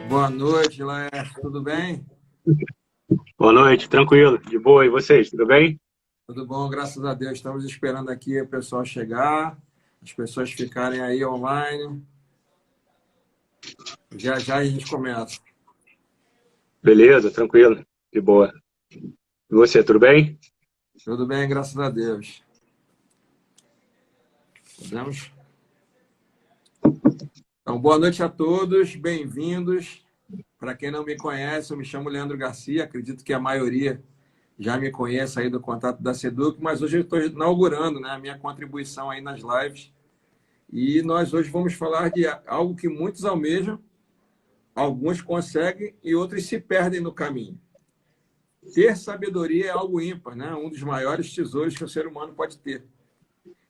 Boa noite, Laércio. Tudo bem? Boa noite, tranquilo, de boa. E vocês, tudo bem? Tudo bom, graças a Deus. Estamos esperando aqui o pessoal chegar, as pessoas ficarem aí online. Já já a gente começa. Beleza, tranquilo, de boa. E você, tudo bem? Tudo bem, graças a Deus. Podemos? Então, boa noite a todos, bem-vindos. Para quem não me conhece, eu me chamo Leandro Garcia, acredito que a maioria já me conhece aí do contato da Seduc, mas hoje eu estou inaugurando, né, a minha contribuição aí nas lives. E nós hoje vamos falar de algo que muitos almejam, alguns conseguem e outros se perdem no caminho. Ter sabedoria é algo ímpar, né? Um dos maiores tesouros que o ser humano pode ter.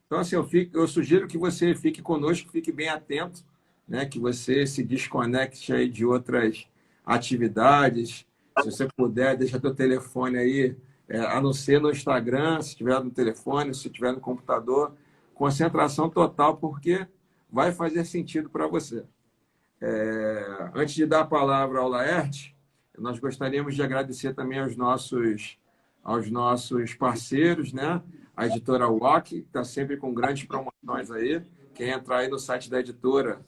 Então, assim, eu sugiro que você fique conosco, fique bem atento, né? Que você se desconecte aí de outras atividades. Se você puder, deixa teu telefone aí, a não ser no Instagram, se estiver no telefone, se estiver no computador. Concentração total, porque vai fazer sentido para você. Antes de dar a palavra ao Laerte, nós gostaríamos de agradecer também aos nossos parceiros, né? A editora WOC, que está sempre com grandes promoções aí. Quem entrar aí no site da editora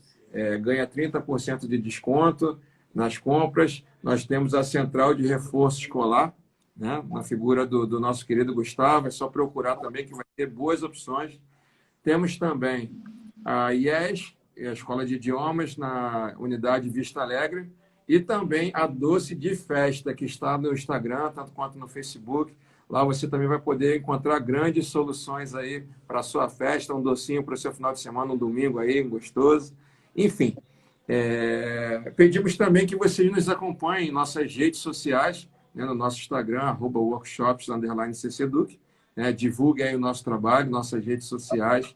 ganha 30% de desconto nas compras. Nós temos a Central de Reforço Escolar, né? Na figura do nosso querido Gustavo. É só procurar também que vai ter boas opções. Temos também a IES, a Escola de Idiomas, na unidade Vista Alegre, e também a Doce de Festa, que está no Instagram, tanto quanto no Facebook. Lá você também vai poder encontrar grandes soluções aí para a sua festa, um docinho para o seu final de semana, um domingo aí, gostoso. Enfim, pedimos também que vocês nos acompanhem em nossas redes sociais, né, no nosso Instagram, @workshops_ccduc, né, divulgue aí o nosso trabalho, nossas redes sociais,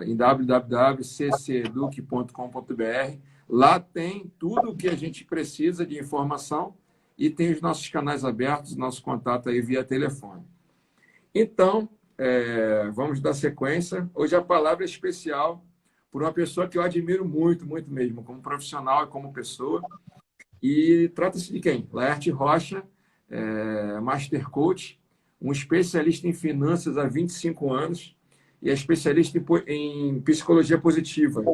em www.ccduc.com.br. Lá tem tudo o que a gente precisa de informação e tem os nossos canais abertos, nosso contato aí via telefone. Então, vamos dar sequência. Hoje a palavra é especial por uma pessoa que eu admiro muito, muito mesmo, como profissional e como pessoa. E trata-se de quem? Laerte Rocha, Master Coach, um especialista em finanças há 25 anos e é especialista em psicologia positiva.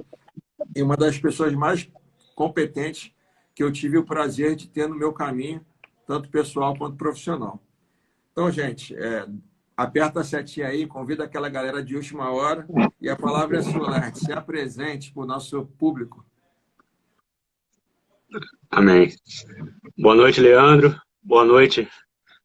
E uma das pessoas mais competentes que eu tive o prazer de ter no meu caminho, tanto pessoal quanto profissional. Então, gente, aperta a setinha aí, convida aquela galera de última hora e a palavra é sua, Laerte. Se apresente para o nosso público. Amém. Boa noite, Leandro. Boa noite,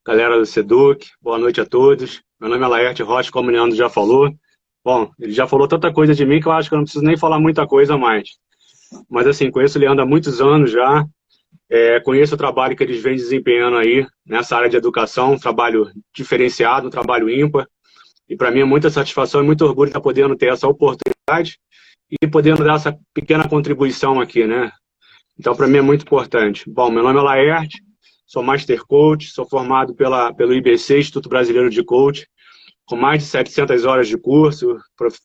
galera do Seduc. Boa noite a todos. Meu nome é Laerte Rocha, como o Leandro já falou. Bom, ele já falou tanta coisa de mim que eu acho que eu não preciso nem falar muita coisa mais. Mas, assim, conheço o Leandro há muitos anos já. Conheço o trabalho que eles vêm desempenhando aí nessa área de educação, um trabalho diferenciado, um trabalho ímpar. E para mim é muita satisfação e muito orgulho estar podendo ter essa oportunidade e podendo dar essa pequena contribuição aqui, né? Então, para mim é muito importante. Bom, meu nome é Laerte, sou Master Coach, sou formado pelo IBC, Instituto Brasileiro de Coach, com mais de 700 horas de curso,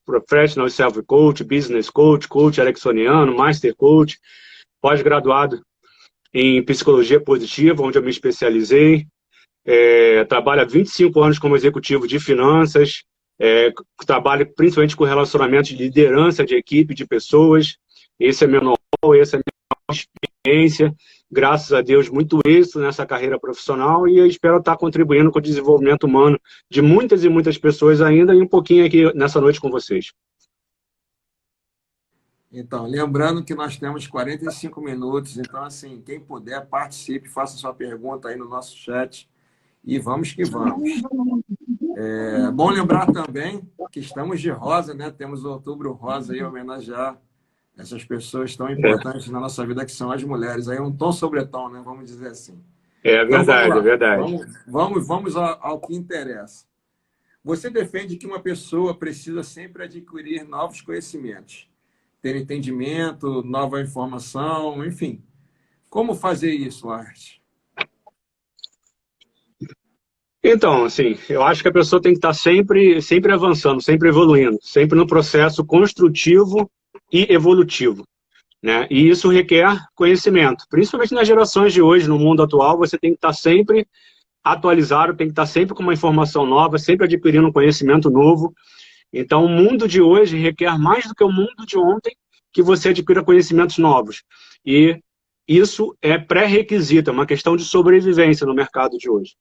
Professional Self Coach, Business Coach, Coach Ericksoniano, Master Coach, pós-graduado em Psicologia Positiva, onde eu me especializei. Trabalho há 25 anos como executivo de finanças, trabalho principalmente com relacionamentos de liderança de equipe, de pessoas. Esse é meu know-how, essa é a minha experiência. Graças a Deus, muito êxito nessa carreira profissional e eu espero estar contribuindo com o desenvolvimento humano de muitas e muitas pessoas ainda e um pouquinho aqui nessa noite com vocês. Então, lembrando que nós temos 45 minutos, então, assim, quem puder, participe, faça sua pergunta aí no nosso chat e vamos que vamos. É bom lembrar também que estamos de rosa, né? Temos o Outubro Rosa aí, homenagear essas pessoas tão importantes na nossa vida, que são as mulheres. Aí é um tom sobre tom, né? Vamos dizer assim. É Então, vamos verdade, é lá. verdade. Vamos ao que interessa. Você defende que uma pessoa precisa sempre adquirir novos conhecimentos, ter entendimento, nova informação, enfim. Como fazer isso, Arte? Então, assim, eu acho que a pessoa tem que estar sempre avançando, sempre evoluindo, sempre no processo construtivo e evolutivo, né? E isso requer conhecimento, principalmente nas gerações de hoje, no mundo atual, você tem que estar sempre atualizado, tem que estar sempre com uma informação nova, sempre adquirindo um conhecimento novo. Então, o mundo de hoje requer mais do que o mundo de ontem que você adquira conhecimentos novos. E isso é pré-requisito, é uma questão de sobrevivência no mercado de hoje.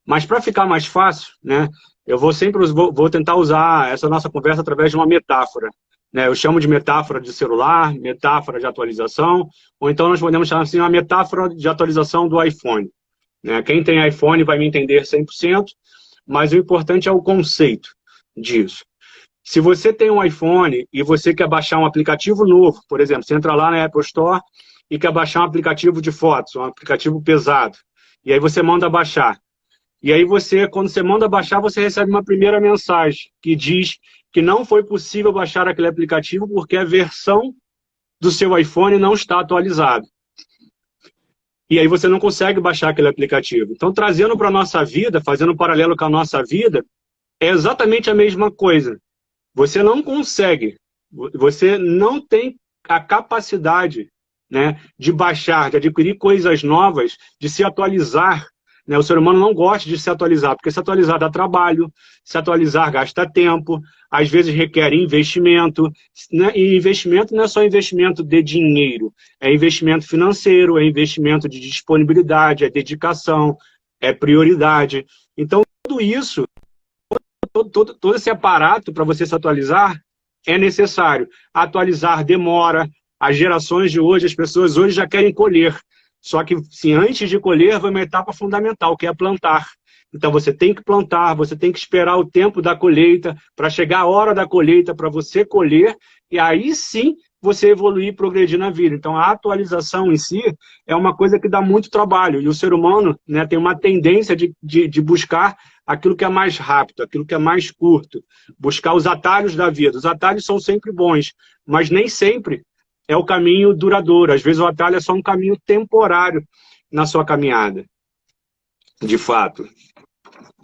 Mas para ficar mais fácil, né, eu vou tentar usar essa nossa conversa através de uma metáfora. Né? Eu chamo de metáfora de celular, metáfora de atualização, ou então nós podemos chamar assim uma metáfora de atualização do iPhone. Né? Quem tem iPhone vai me entender 100%, mas o importante é o conceito disso. Se você tem um iPhone e você quer baixar um aplicativo novo, por exemplo, você entra lá na Apple Store e quer baixar um aplicativo de fotos, um aplicativo pesado, e aí você manda baixar. E aí quando você manda baixar, você recebe uma primeira mensagem que diz que não foi possível baixar aquele aplicativo porque a versão do seu iPhone não está atualizada. E aí você não consegue baixar aquele aplicativo. Então, trazendo para a nossa vida, fazendo um paralelo com a nossa vida, é exatamente a mesma coisa. Você não consegue, você não tem a capacidade, né, de baixar, de adquirir coisas novas, de se atualizar. Né? O ser humano não gosta de se atualizar, porque se atualizar dá trabalho, se atualizar gasta tempo, às vezes requer investimento. Né? E investimento não é só investimento de dinheiro, é investimento financeiro, é investimento de disponibilidade, é dedicação, é prioridade. Então, tudo isso, todo esse aparato para você se atualizar é necessário. Atualizar demora. As gerações de hoje, as pessoas hoje já querem colher. Só que, sim, antes de colher, vai uma etapa fundamental, que é plantar. Então, você tem que plantar, você tem que esperar o tempo da colheita, para chegar a hora da colheita, para você colher, e aí sim você evoluir e progredir na vida. Então, a atualização em si é uma coisa que dá muito trabalho. E o ser humano, né, tem uma tendência de buscar aquilo que é mais rápido, aquilo que é mais curto, buscar os atalhos da vida. Os atalhos são sempre bons, mas nem sempre é o caminho duradouro. Às vezes o atalho é só um caminho temporário na sua caminhada, de fato.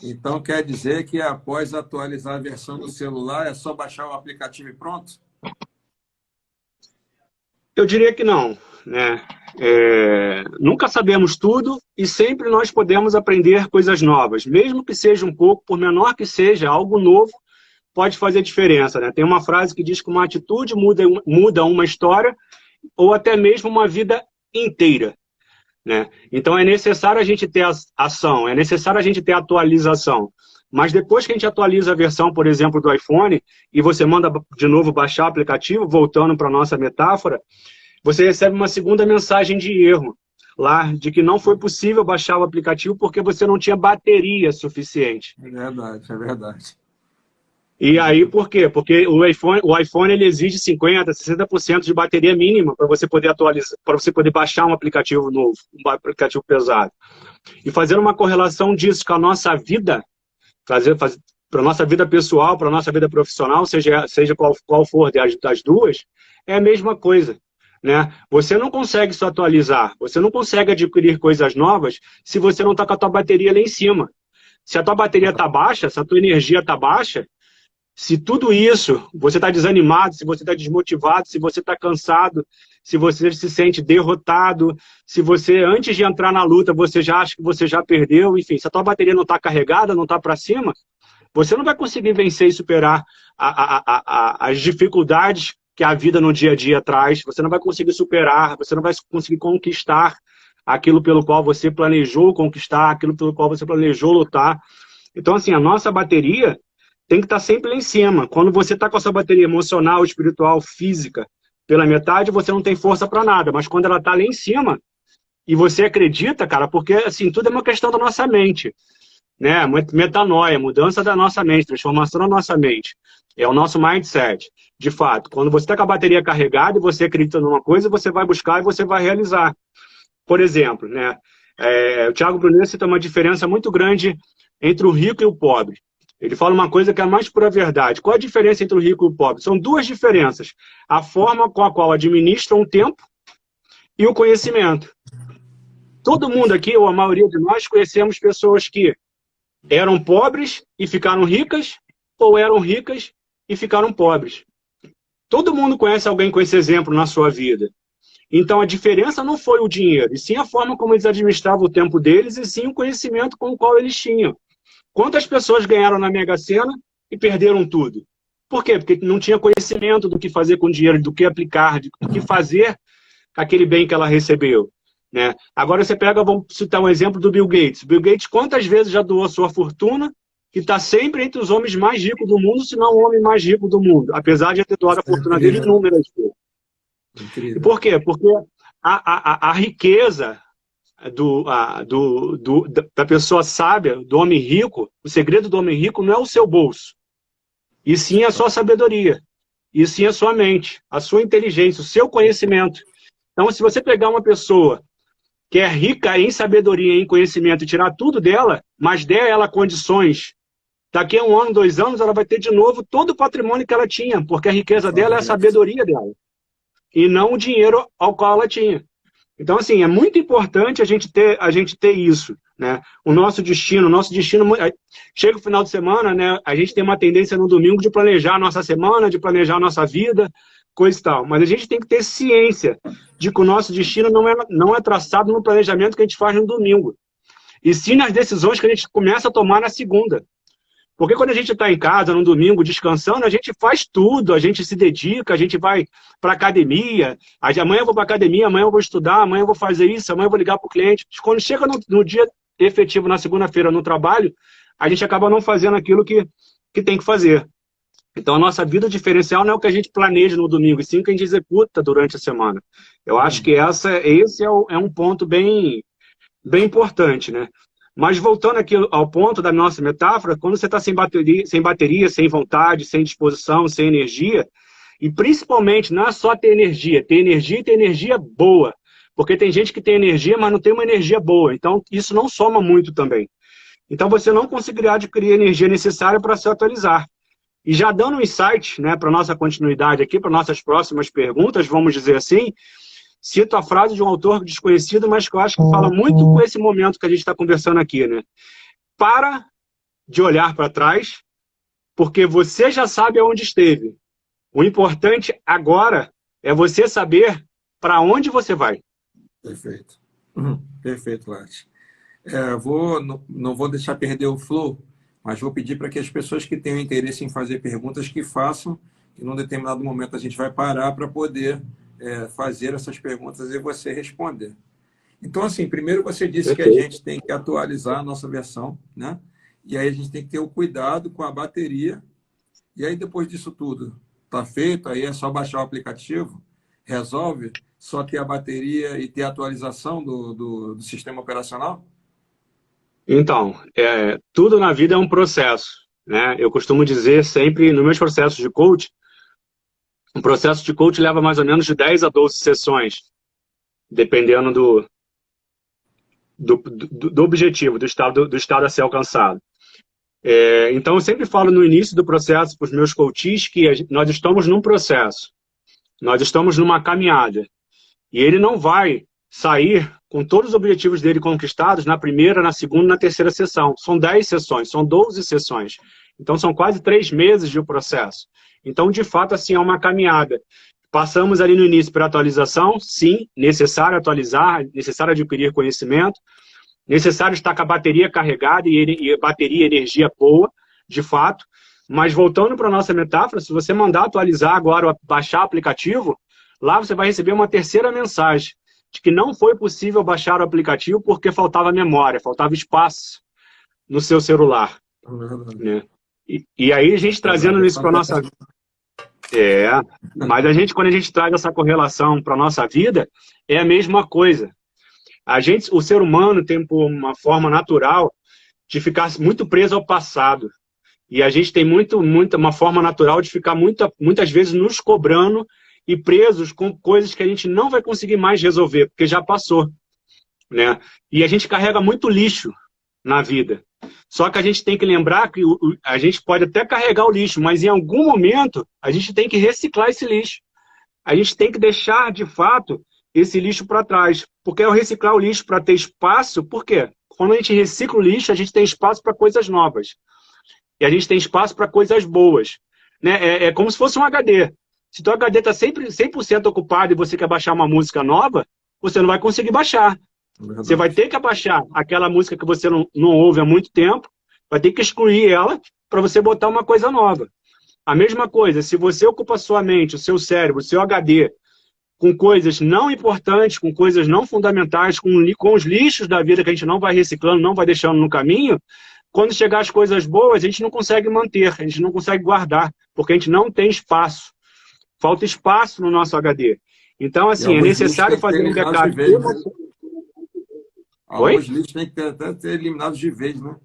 Então quer dizer que após atualizar a versão do celular é só baixar o aplicativo e pronto? Eu diria que não, né? Nunca sabemos tudo e sempre nós podemos aprender coisas novas, mesmo que seja um pouco, por menor que seja, algo novo pode fazer diferença, né? Tem uma frase que diz que uma atitude muda uma história ou até mesmo uma vida inteira, né? Então é necessário a gente ter ação, é necessário a gente ter atualização. Mas depois que a gente atualiza a versão, por exemplo, do iPhone, e você manda de novo baixar o aplicativo, voltando para a nossa metáfora, você recebe uma segunda mensagem de erro lá, de que não foi possível baixar o aplicativo porque você não tinha bateria suficiente. É verdade, é verdade. E aí, por quê? Porque o iPhone ele exige 50%, 60% de bateria mínima para você poder atualizar, para você poder baixar um aplicativo novo, um aplicativo pesado. E fazer uma correlação disso com a nossa vida, para a nossa vida pessoal, para a nossa vida profissional, seja qual for das duas, é a mesma coisa. Né? Você não consegue se atualizar, você não consegue adquirir coisas novas se você não está com a tua bateria lá em cima. Se a tua bateria está baixa, se a tua energia está baixa, se tudo isso, você está desanimado, se você está desmotivado, se você está cansado, se você se sente derrotado, se você, antes de entrar na luta, você já acha que você já perdeu, enfim, se a tua bateria não está carregada, não está para cima, você não vai conseguir vencer e superar as dificuldades que a vida no dia a dia traz, você não vai conseguir superar, você não vai conseguir conquistar aquilo pelo qual você planejou conquistar, aquilo pelo qual você planejou lutar. Então, assim, a nossa bateria tem que estar sempre lá em cima. Quando você está com a sua bateria emocional, espiritual, física, pela metade, você não tem força para nada. Mas quando ela está lá em cima, e você acredita, cara, porque assim, tudo é uma questão da nossa mente. Né? Metanoia, mudança da nossa mente, transformação da nossa mente. É o nosso mindset. De fato, quando você está com a bateria carregada e você acredita numa coisa, você vai buscar e você vai realizar. Por exemplo, né? O Thiago Brunet cita uma diferença muito grande entre o rico e o pobre. Ele fala uma coisa que é a mais pura verdade. Qual a diferença entre o rico e o pobre? São duas diferenças. A forma com a qual administram o tempo e o conhecimento. Todo mundo aqui, ou a maioria de nós, conhecemos pessoas que eram pobres e ficaram ricas, ou eram ricas e ficaram pobres. Todo mundo conhece alguém com esse exemplo na sua vida. Então, a diferença não foi o dinheiro, e sim a forma como eles administravam o tempo deles, e sim o conhecimento com o qual eles tinham. Quantas pessoas ganharam na Mega Sena e perderam tudo? Por quê? Porque não tinha conhecimento do que fazer com o dinheiro, do que aplicar, do que fazer com aquele bem que ela recebeu. Né? Agora você pega, vamos citar um exemplo do Bill Gates. Bill Gates quantas vezes já doou sua fortuna, que está sempre entre os homens mais ricos do mundo, se não o homem mais rico do mundo, apesar de ter doado a fortuna dele inúmeras vezes. E por quê? Porque a riqueza da pessoa sábia, do homem rico, o segredo do homem rico não é o seu bolso, e sim a sua sabedoria, e sim a sua mente, a sua inteligência, o seu conhecimento. Então, se você pegar uma pessoa que é rica em sabedoria e em conhecimento e tirar tudo dela, mas der a ela condições, daqui a 1 ano, 2 anos, ela vai ter de novo todo o patrimônio que ela tinha, porque a riqueza dela é a sabedoria dela, e não o dinheiro ao qual ela tinha. Então, assim, é muito importante a gente ter isso, né? O nosso destino, chega o final de semana, né? A gente tem uma tendência no domingo de planejar a nossa semana, de planejar a nossa vida, coisa e tal. Mas a gente tem que ter ciência de que o nosso destino não é traçado no planejamento que a gente faz no domingo, e sim nas decisões que a gente começa a tomar na segunda. Porque quando a gente está em casa, no domingo, descansando, a gente faz tudo, a gente se dedica, a gente vai para a academia, amanhã eu vou para a academia, amanhã eu vou estudar, amanhã eu vou fazer isso, amanhã eu vou ligar para o cliente. Quando chega no dia efetivo, na segunda-feira, no trabalho, a gente acaba não fazendo aquilo que tem que fazer. Então, a nossa vida diferencial não é o que a gente planeja no domingo, e sim o que a gente executa durante a semana. Eu acho que esse é um ponto bem importante, né? Mas voltando aqui ao ponto da nossa metáfora, quando você está sem bateria, sem vontade, sem disposição, sem energia, e principalmente não é só ter energia e ter energia boa, porque tem gente que tem energia, mas não tem uma energia boa, então isso não soma muito também. Então você não conseguirá adquirir a energia necessária para se atualizar. E já dando um insight, né, para a nossa continuidade aqui, para nossas próximas perguntas, vamos dizer assim, cito a frase de um autor desconhecido, mas que eu acho que fala muito com esse momento que a gente está conversando aqui, né? Para de olhar para trás, porque você já sabe aonde esteve. O importante agora é você saber para onde você vai. Perfeito. Perfeito, Lati. Não vou deixar perder o flow, mas vou pedir para que as pessoas que tenham interesse em fazer perguntas que façam, e num determinado momento a gente vai parar para poder fazer essas perguntas e você responder. Então, assim, primeiro você disse que a gente tem que atualizar a nossa versão, né? E aí a gente tem que ter o cuidado com a bateria. E aí, depois disso tudo está feito, aí é só baixar o aplicativo, resolve, só ter a bateria e ter a atualização do sistema operacional? Então, tudo na vida é um processo, né? Eu costumo dizer sempre, nos meus processos de coach, um processo de coach leva mais ou menos de 10 a 12 sessões, dependendo do objetivo, do estado a ser alcançado. Então, eu sempre falo no início do processo para os meus coaches que nós estamos num processo, nós estamos numa caminhada, e ele não vai sair com todos os objetivos dele conquistados na primeira, na segunda, na terceira sessão. São 10 sessões, são 12 sessões. Então, são quase 3 meses de um processo. Então, de fato, assim, é uma caminhada. Passamos ali no início para atualização, sim, necessário atualizar, necessário adquirir conhecimento, necessário estar com a bateria carregada e bateria energia boa, de fato. Mas voltando para a nossa metáfora, se você mandar atualizar agora, baixar o aplicativo, lá você vai receber uma terceira mensagem, de que não foi possível baixar o aplicativo porque faltava memória, faltava espaço no seu celular. Né? E aí a gente trazendo isso para a nossa vida. Mas quando a gente traz essa correlação para a nossa vida, é a mesma coisa. O ser humano tem uma forma natural de ficar muito preso ao passado. E a gente tem uma forma natural de ficar muitas vezes nos cobrando e presos com coisas que a gente não vai conseguir mais resolver, porque já passou. Né? E a gente carrega muito lixo na vida. Só que a gente tem que lembrar que a gente pode até carregar o lixo, mas em algum momento a gente tem que reciclar esse lixo. A gente tem que deixar, de fato, esse lixo para trás. Porque ao reciclar o lixo para ter espaço, por quê? quando a gente recicla o lixo, a gente tem espaço para coisas novas. E a gente tem espaço para coisas boas. Né? É como se fosse um HD. Se o HD está sempre 100% ocupado e você quer baixar uma música nova, você não vai conseguir baixar. Você vai ter que abaixar aquela música que você não ouve há muito tempo, vai ter que excluir ela para você botar uma coisa nova. A mesma coisa, se você ocupa sua mente, o seu cérebro, o seu HD, com coisas não importantes, com coisas não fundamentais, com os lixos da vida que a gente não vai reciclando, não vai deixando no caminho, quando chegar as coisas boas, a gente não consegue manter, a gente não consegue guardar, porque a gente não tem espaço. Falta espaço no nosso HD. Então, assim, é necessário fazer um backup. Alguns lixos têm que até ser eliminados de vez, né?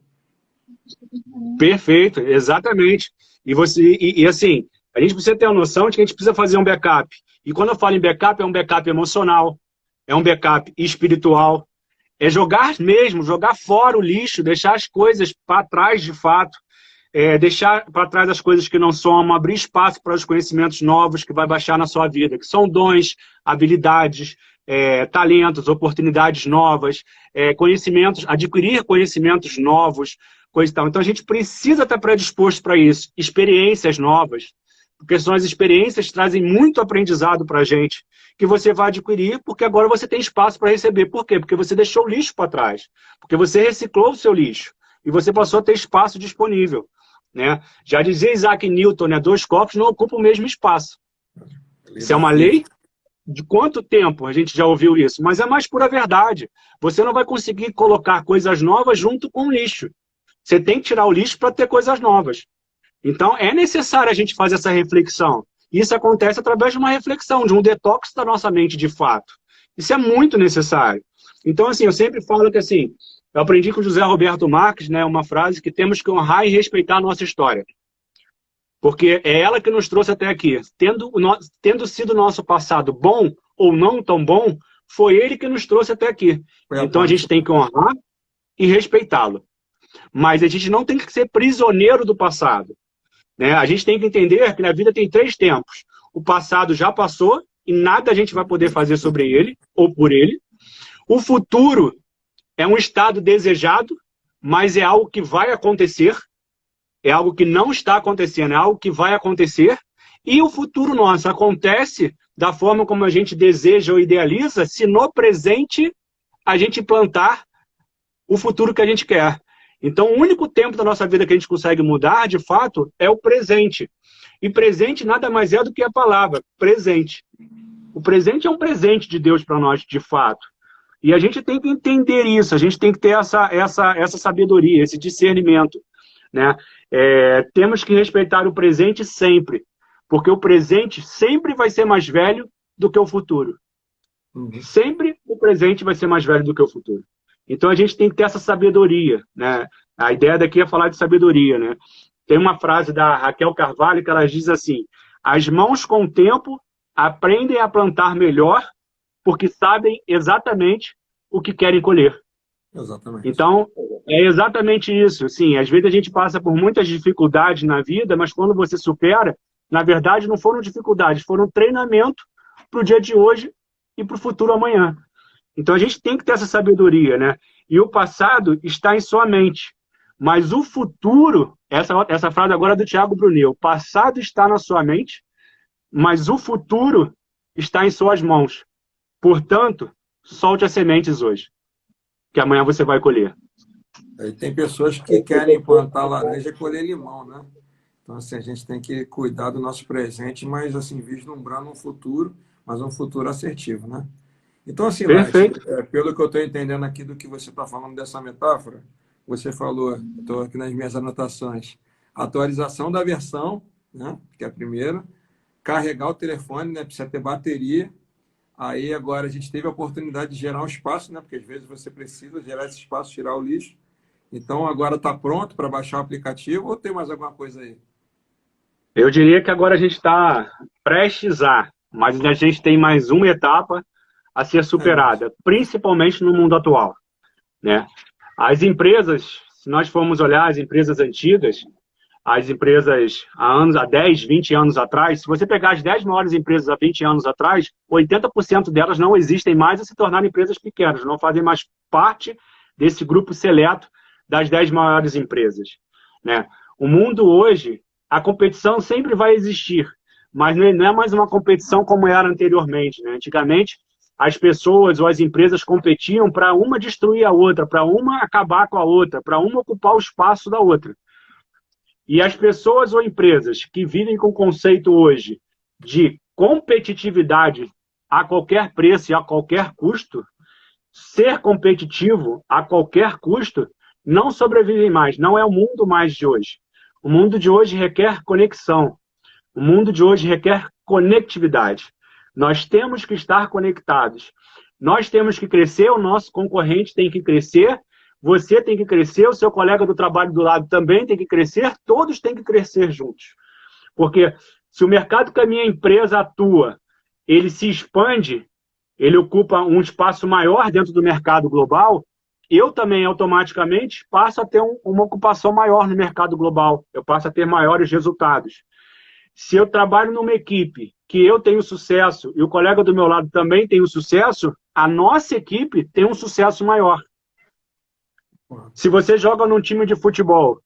Perfeito, exatamente. E assim, a gente precisa ter a noção de que a gente precisa fazer um backup. E quando eu falo em backup, é um backup emocional, é um backup espiritual, é jogar mesmo, jogar fora o lixo, deixar as coisas para trás de fato, deixar para trás as coisas que não somam, abrir espaço para os conhecimentos novos que vai baixar na sua vida, que são dons, habilidades, talentos, oportunidades novas, conhecimentos, adquirir conhecimentos novos, coisa e tal. Então a gente precisa estar predisposto para isso, experiências novas, porque são as experiências que trazem muito aprendizado para a gente, que você vai adquirir, porque agora você tem espaço para receber. Por quê? Porque você deixou o lixo para trás, porque você reciclou o seu lixo, e você passou a ter espaço disponível. Né? Já dizia Isaac Newton, né? 2 copos não ocupam o mesmo espaço. Isso é uma lei? De quanto tempo a gente já ouviu isso? Mas é mais pura verdade. Você não vai conseguir colocar coisas novas junto com o lixo. Você tem que tirar o lixo para ter coisas novas. Então, é necessário a gente fazer essa reflexão. Isso acontece através de uma reflexão, de um detox da nossa mente, de fato. Isso é muito necessário. Então, assim, eu sempre falo que, assim, eu aprendi com o José Roberto Marques, né, uma frase que temos que honrar e respeitar a nossa história. Porque é ela que nos trouxe até aqui. Tendo sido o nosso passado bom ou não tão bom, foi ele que nos trouxe até aqui. Então, a gente tem que honrar e respeitá-lo. Mas a gente não tem que ser prisioneiro do passado. Né? A gente tem que entender que na vida tem 3 tempos. O passado já passou e nada a gente vai poder fazer sobre ele ou por ele. O futuro é um estado desejado, mas é algo que vai acontecer. É algo que não está acontecendo, é algo que vai acontecer. E o futuro nosso acontece da forma como a gente deseja ou idealiza, se no presente a gente plantar o futuro que a gente quer. Então, o único tempo da nossa vida que a gente consegue mudar, de fato, é o presente. E presente nada mais é do que a palavra, presente. O presente é um presente de Deus para nós, de fato. E a gente tem que entender isso, a gente tem que ter essa sabedoria, esse discernimento. Né? Temos que respeitar o presente sempre, porque o presente sempre vai ser mais velho do que o futuro. Sempre o presente vai ser mais velho do que o futuro. Então a gente tem que ter essa sabedoria, né? A ideia daqui é falar de sabedoria, né? Tem uma frase da Raquel Carvalho que ela diz assim: as mãos com o tempo aprendem a plantar melhor porque sabem exatamente o que querem colher. Exatamente. Então, é exatamente isso. Assim, às vezes a gente passa por muitas dificuldades na vida, mas quando você supera, na verdade não foram dificuldades, foram treinamento para o dia de hoje e para o futuro amanhã. Então a gente tem que ter essa sabedoria, né? E o passado está em sua mente, mas o futuro, essa frase agora é do Tiago Brunel, o passado está na sua mente, mas o futuro está em suas mãos. Portanto, solte as sementes hoje, que amanhã você vai colher. Tem pessoas que querem plantar laranja e colher limão, né? Então, assim, a gente tem que cuidar do nosso presente, mas, assim, vislumbrando um futuro, mas um futuro assertivo, né? Então, assim, Laís, pelo que eu estou entendendo aqui do que você está falando dessa metáfora, você falou, estou aqui nas minhas anotações, atualização da versão, né, que é a primeira, carregar o telefone, né, precisa ter bateria, aí agora a gente teve a oportunidade de gerar um espaço, né, porque às vezes você precisa gerar esse espaço, tirar o lixo, então agora está pronto para baixar o aplicativo ou tem mais alguma coisa aí? Eu diria que agora a gente está prestes a, mas a gente tem mais uma etapa a ser superada, principalmente no mundo atual, né? As empresas, se nós formos olhar as empresas antigas, as empresas há 10, 20 anos atrás, se você pegar as 10 maiores empresas há 20 anos atrás, 80% delas não existem mais e se tornaram empresas pequenas, não fazem mais parte desse grupo seleto das 10 maiores empresas, né? O mundo hoje, a competição sempre vai existir, mas não é mais uma competição como era anteriormente, né? Antigamente, as pessoas ou as empresas competiam para uma destruir a outra, para uma acabar com a outra, para uma ocupar o espaço da outra. E as pessoas ou empresas que vivem com o conceito hoje de competitividade a qualquer preço e a qualquer custo, ser competitivo a qualquer custo, não sobrevivem mais, não é o mundo mais de hoje. O mundo de hoje requer conexão. O mundo de hoje requer conectividade. Nós temos que estar conectados. Nós temos que crescer, o nosso concorrente tem que crescer, você tem que crescer, o seu colega do trabalho do lado também tem que crescer, todos têm que crescer juntos. Porque se o mercado que a minha empresa atua, ele se expande, ele ocupa um espaço maior dentro do mercado global, eu também automaticamente passo a ter uma ocupação maior no mercado global, eu passo a ter maiores resultados. Se eu trabalho numa equipe que eu tenho sucesso e o colega do meu lado também tem o sucesso, a nossa equipe tem um sucesso maior. Se você joga num time de futebol,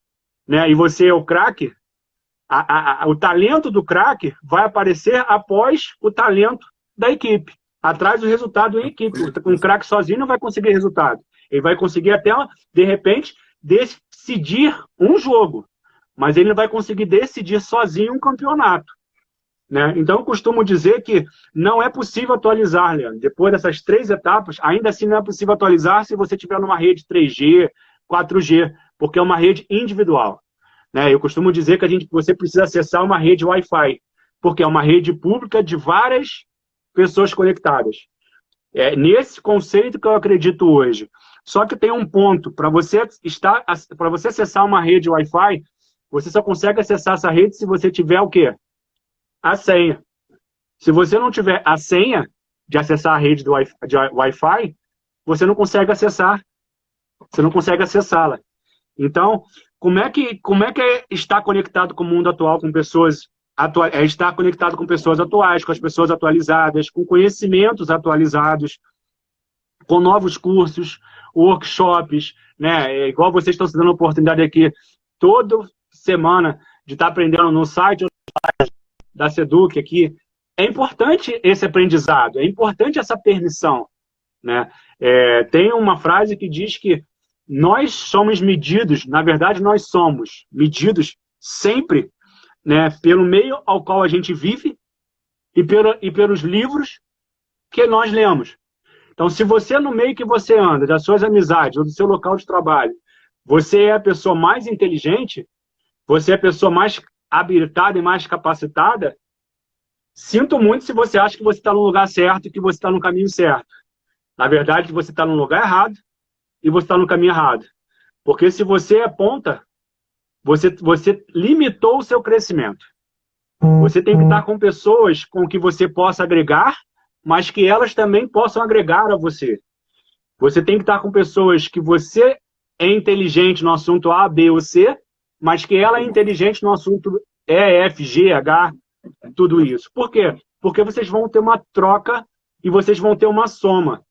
né, e você é o craque, o talento do craque vai aparecer após o talento da equipe, atrás do resultado em equipe. Um craque sozinho não vai conseguir resultado. Ele vai conseguir até, de repente, decidir um jogo, mas ele não vai conseguir decidir sozinho um campeonato, né? Então, eu costumo dizer que não é possível atualizar, Leandro. Depois dessas 3 etapas, ainda assim não é possível atualizar se você estiver numa rede 3G, 4G, porque é uma rede individual, né? Eu costumo dizer que você precisa acessar uma rede Wi-Fi, porque é uma rede pública de várias pessoas conectadas. É nesse conceito que eu acredito hoje. Só que tem um ponto, para você acessar uma rede Wi-Fi, você só consegue acessar essa rede se você tiver o quê? A senha. Se você não tiver a senha de acessar a rede de Wi-Fi, você não consegue acessar. Você não consegue acessá-la. Então, como é que é estar conectado com o mundo atual, com pessoas é estar conectado com pessoas atuais, com as pessoas atualizadas, com conhecimentos atualizados, com novos cursos, workshops, né? Igual vocês estão se dando a oportunidade aqui toda semana de estar aprendendo no site da Seduc aqui. É importante esse aprendizado, é importante essa permissão, né? Tem uma frase que diz que nós somos medidos, na verdade nós somos medidos sempre, né, pelo meio ao qual a gente vive e pelos livros que nós lemos. Então, se você, no meio que você anda, das suas amizades ou do seu local de trabalho, você é a pessoa mais inteligente, você é a pessoa mais habilitada e mais capacitada, sinto muito se você acha que você está no lugar certo e que você está no caminho certo. Na verdade, você está no lugar errado e você está no caminho errado. Porque se você é ponta, você limitou o seu crescimento. Você tem que estar com pessoas com que você possa agregar, mas que elas também possam agregar a você. Você tem que estar com pessoas que você é inteligente no assunto A, B ou C, mas que ela é inteligente no assunto E, F, G, H, tudo isso. Por quê? Porque vocês vão ter uma troca e vocês vão ter uma soma.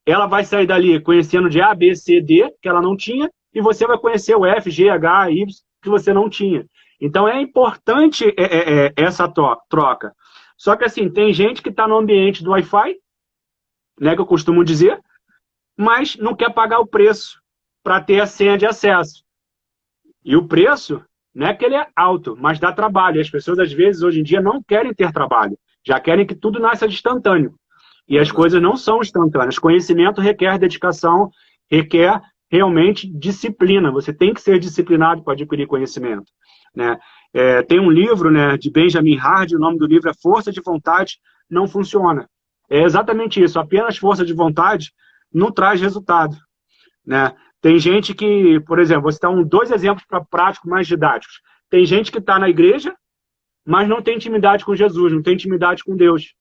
Ela vai sair dali conhecendo de A, B, C, D, que ela não tinha, e você vai conhecer o F, G, H, Y, que você não tinha. Então, é importante essa troca. Só que, assim, tem gente que está no ambiente do Wi-Fi, né, que eu costumo dizer, mas não quer pagar o preço para ter a senha de acesso. E o preço, não é que ele é alto, mas dá trabalho. E as pessoas, às vezes, hoje em dia, não querem ter trabalho. Já querem que tudo nasça instantâneo. E as coisas não são instantâneas. Conhecimento requer dedicação, requer realmente disciplina. Você tem que ser disciplinado para adquirir conhecimento, né? Tem um livro, né, de Benjamin Hardy, o nome do livro é Força de Vontade Não Funciona. É exatamente isso. Apenas força de vontade não traz resultado, né? Tem gente que, por exemplo, vou citar 2 exemplos práticos mais didáticos. Tem gente que está na igreja, mas não tem intimidade com Jesus, não tem intimidade com Deus.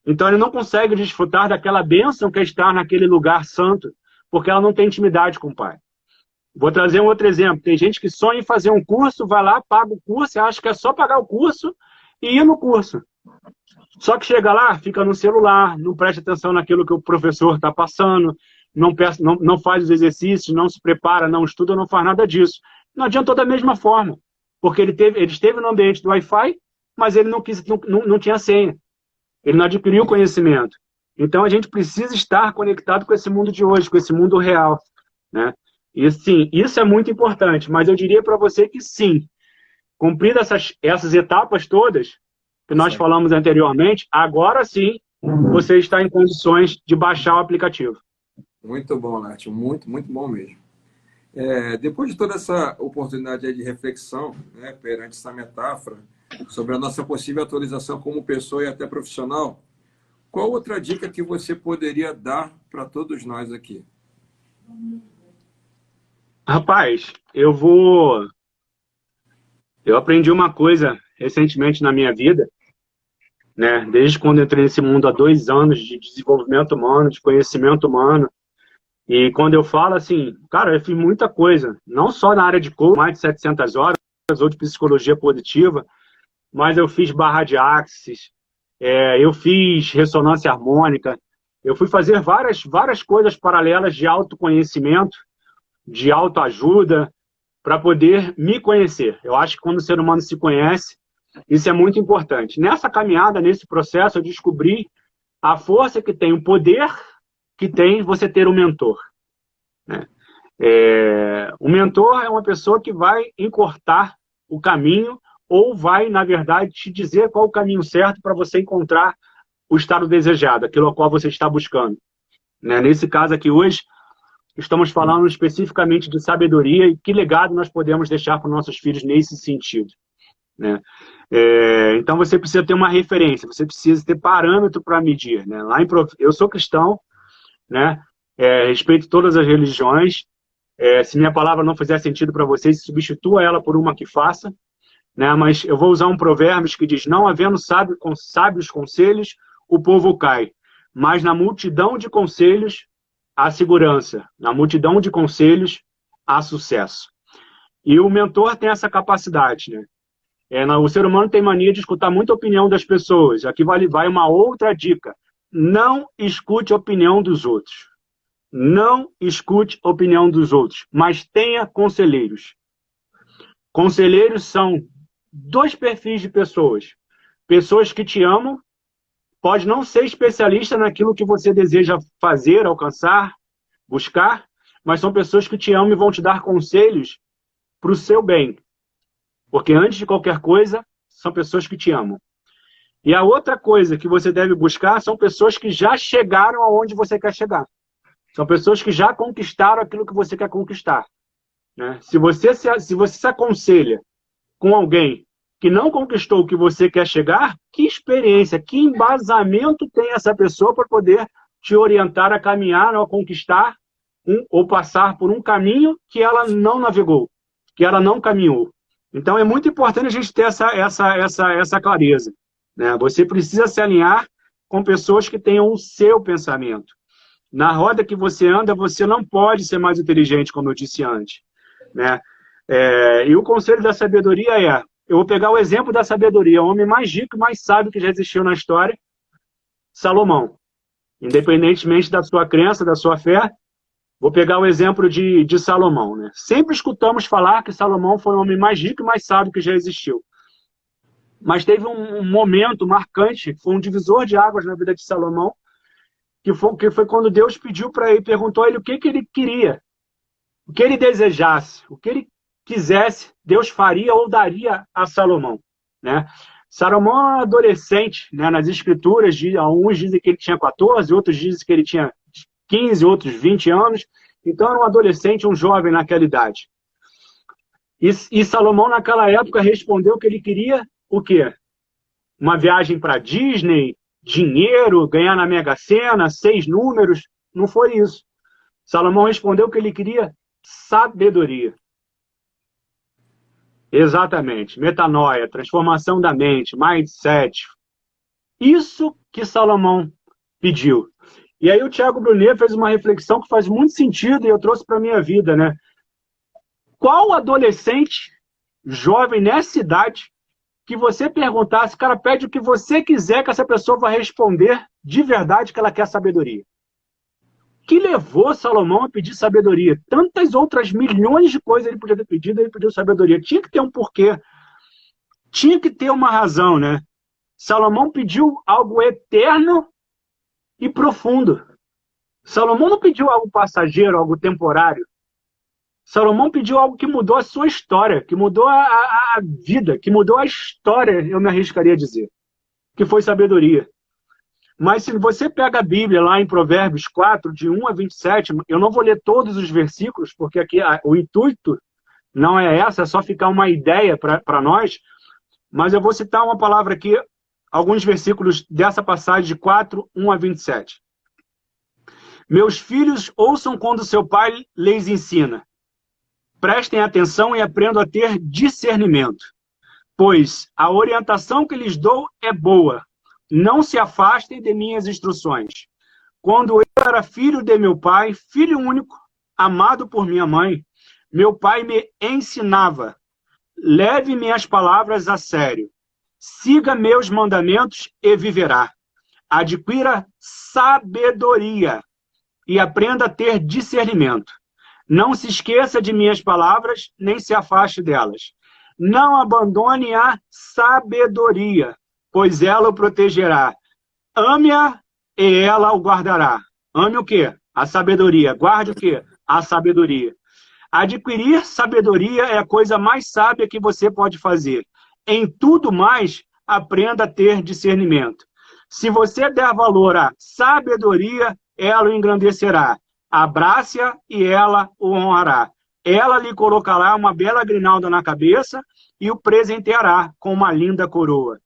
Então ele não consegue desfrutar daquela bênção que é estar naquele lugar santo, porque ela não tem intimidade com o Pai. Vou trazer um outro exemplo. Tem gente que sonha em fazer um curso, vai lá, paga o curso, e acha que é só pagar o curso e ir no curso. Só que chega lá, fica no celular, não presta atenção naquilo que o professor está passando, não faz os exercícios, não se prepara, não estuda, não faz nada disso. Não adiantou da mesma forma, porque ele esteve no ambiente do Wi-Fi, mas ele não tinha senha. Ele não adquiriu conhecimento. Então, a gente precisa estar conectado com esse mundo de hoje, com esse mundo real, né? E, sim, isso é muito importante, mas eu diria para você que, sim, cumpridas essas etapas todas que nós falamos anteriormente, agora sim, você está em condições de baixar o aplicativo. Muito bom, Nath, muito, muito bom mesmo. Depois de toda essa oportunidade de reflexão, né, perante essa metáfora, sobre a nossa possível atualização como pessoa e até profissional, qual outra dica que você poderia dar para todos nós aqui? Rapaz, eu aprendi uma coisa recentemente na minha vida, né? Desde quando entrei nesse mundo há 2 anos de desenvolvimento humano, de conhecimento humano. E quando eu falo assim, cara, eu fiz muita coisa, não só na área de coaching, mais de 700 horas, ou de psicologia positiva, mas eu fiz barra de axis, eu fiz ressonância harmônica, eu fui fazer várias coisas paralelas de autoconhecimento, de autoajuda, para poder me conhecer. Eu acho que quando o ser humano se conhece, isso é muito importante. Nessa caminhada, nesse processo, eu descobri a força que tem, o poder que tem você ter um mentor, né? O mentor é uma pessoa que vai encurtar o caminho ou vai, na verdade, te dizer qual o caminho certo para você encontrar o estado desejado, aquilo ao qual você está buscando, né? Nesse caso aqui hoje, estamos falando especificamente de sabedoria e que legado nós podemos deixar para os nossos filhos nesse sentido, né? Então você precisa ter uma referência, você precisa ter parâmetro para medir, né? Eu sou cristão, né? Respeito todas as religiões. Se minha palavra não fizer sentido para vocês, substitua ela por uma que faça, né? Mas eu vou usar um provérbio que diz: não havendo sábios conselhos, o povo cai, mas na multidão de conselhos há segurança, na multidão de conselhos há sucesso. E o mentor tem essa capacidade, né? O ser humano tem mania de escutar muita opinião das pessoas. Aqui vai uma outra dica: não escute a opinião dos outros. Não escute a opinião dos outros, mas tenha conselheiros. Conselheiros são 2 perfis de pessoas. Pessoas que te amam, pode não ser especialista naquilo que você deseja fazer, alcançar, buscar, mas são pessoas que te amam e vão te dar conselhos para o seu bem. Porque antes de qualquer coisa, são pessoas que te amam. E a outra coisa que você deve buscar são pessoas que já chegaram aonde você quer chegar. São pessoas que já conquistaram aquilo que você quer conquistar, né? Se você se aconselha com alguém que não conquistou o que você quer chegar, que experiência, que embasamento tem essa pessoa para poder te orientar a caminhar ou a conquistar ou passar por um caminho que ela não navegou, que ela não caminhou. Então é muito importante a gente ter essa clareza, né? Você precisa se alinhar com pessoas que tenham o seu pensamento. Na roda que você anda, você não pode ser mais inteligente, como eu disse antes, né? E o conselho da sabedoria eu vou pegar o exemplo da sabedoria, o homem mais rico e mais sábio que já existiu na história, Salomão. Independentemente da sua crença, da sua fé, vou pegar o exemplo de Salomão, né? Sempre escutamos falar que Salomão foi o homem mais rico e mais sábio que já existiu. Mas teve um momento marcante, foi um divisor de águas na vida de Salomão, que foi quando Deus pediu para ele, perguntou a ele o que ele queria, o que ele desejasse, o que ele quisesse, Deus faria ou daria a Salomão, né? Salomão é um adolescente, né? Nas escrituras, alguns dizem que ele tinha 14, outros dizem que ele tinha 15, outros 20 anos, então era um adolescente, um jovem naquela idade. E Salomão, naquela época, respondeu que ele queria o quê? Uma viagem para Disney, dinheiro, ganhar na Mega Sena, 6 números, não foi isso. Salomão respondeu que ele queria sabedoria. Exatamente, metanoia, transformação da mente, mindset. Isso que Salomão pediu. E aí o Thiago Brunet fez uma reflexão que faz muito sentido e eu trouxe para a minha vida, né? Qual adolescente, jovem nessa idade, que você perguntasse, cara, pede o que você quiser que essa pessoa vai responder de verdade que ela quer sabedoria. que levou Salomão a pedir sabedoria? Tantas outras milhões de coisas ele podia ter pedido, ele pediu sabedoria. Tinha que ter um porquê. Tinha que ter uma razão, né? Salomão pediu algo eterno e profundo. Salomão não pediu algo passageiro, algo temporário. Salomão pediu algo que mudou a sua história, que mudou a vida, que mudou a história, eu me arriscaria a dizer, que foi sabedoria. Mas se você pega a Bíblia lá em Provérbios 4, de 1 a 27, eu não vou ler todos os versículos, porque aqui o intuito não é essa, é só ficar uma ideia para nós, mas eu vou citar uma palavra aqui, alguns versículos dessa passagem de 4, 1 a 27. Meus filhos, ouçam quando seu pai lhes ensina. Prestem atenção e aprendam a ter discernimento, pois a orientação que lhes dou é boa. Não se afastem de minhas instruções. Quando eu era filho de meu pai, filho único, amado por minha mãe, meu pai me ensinava. Leve minhas palavras a sério. Siga meus mandamentos e viverá. Adquira sabedoria e aprenda a ter discernimento. Não se esqueça de minhas palavras, nem se afaste delas. Não abandone a sabedoria, pois ela o protegerá. Ame-a e ela o guardará. Ame o quê? A sabedoria. Guarde o quê? A sabedoria. Adquirir sabedoria é a coisa mais sábia que você pode fazer. Em tudo mais, aprenda a ter discernimento. Se você der valor à sabedoria, ela o engrandecerá. Abrace-a e ela o honrará. Ela lhe colocará uma bela grinalda na cabeça e o presenteará com uma linda coroa.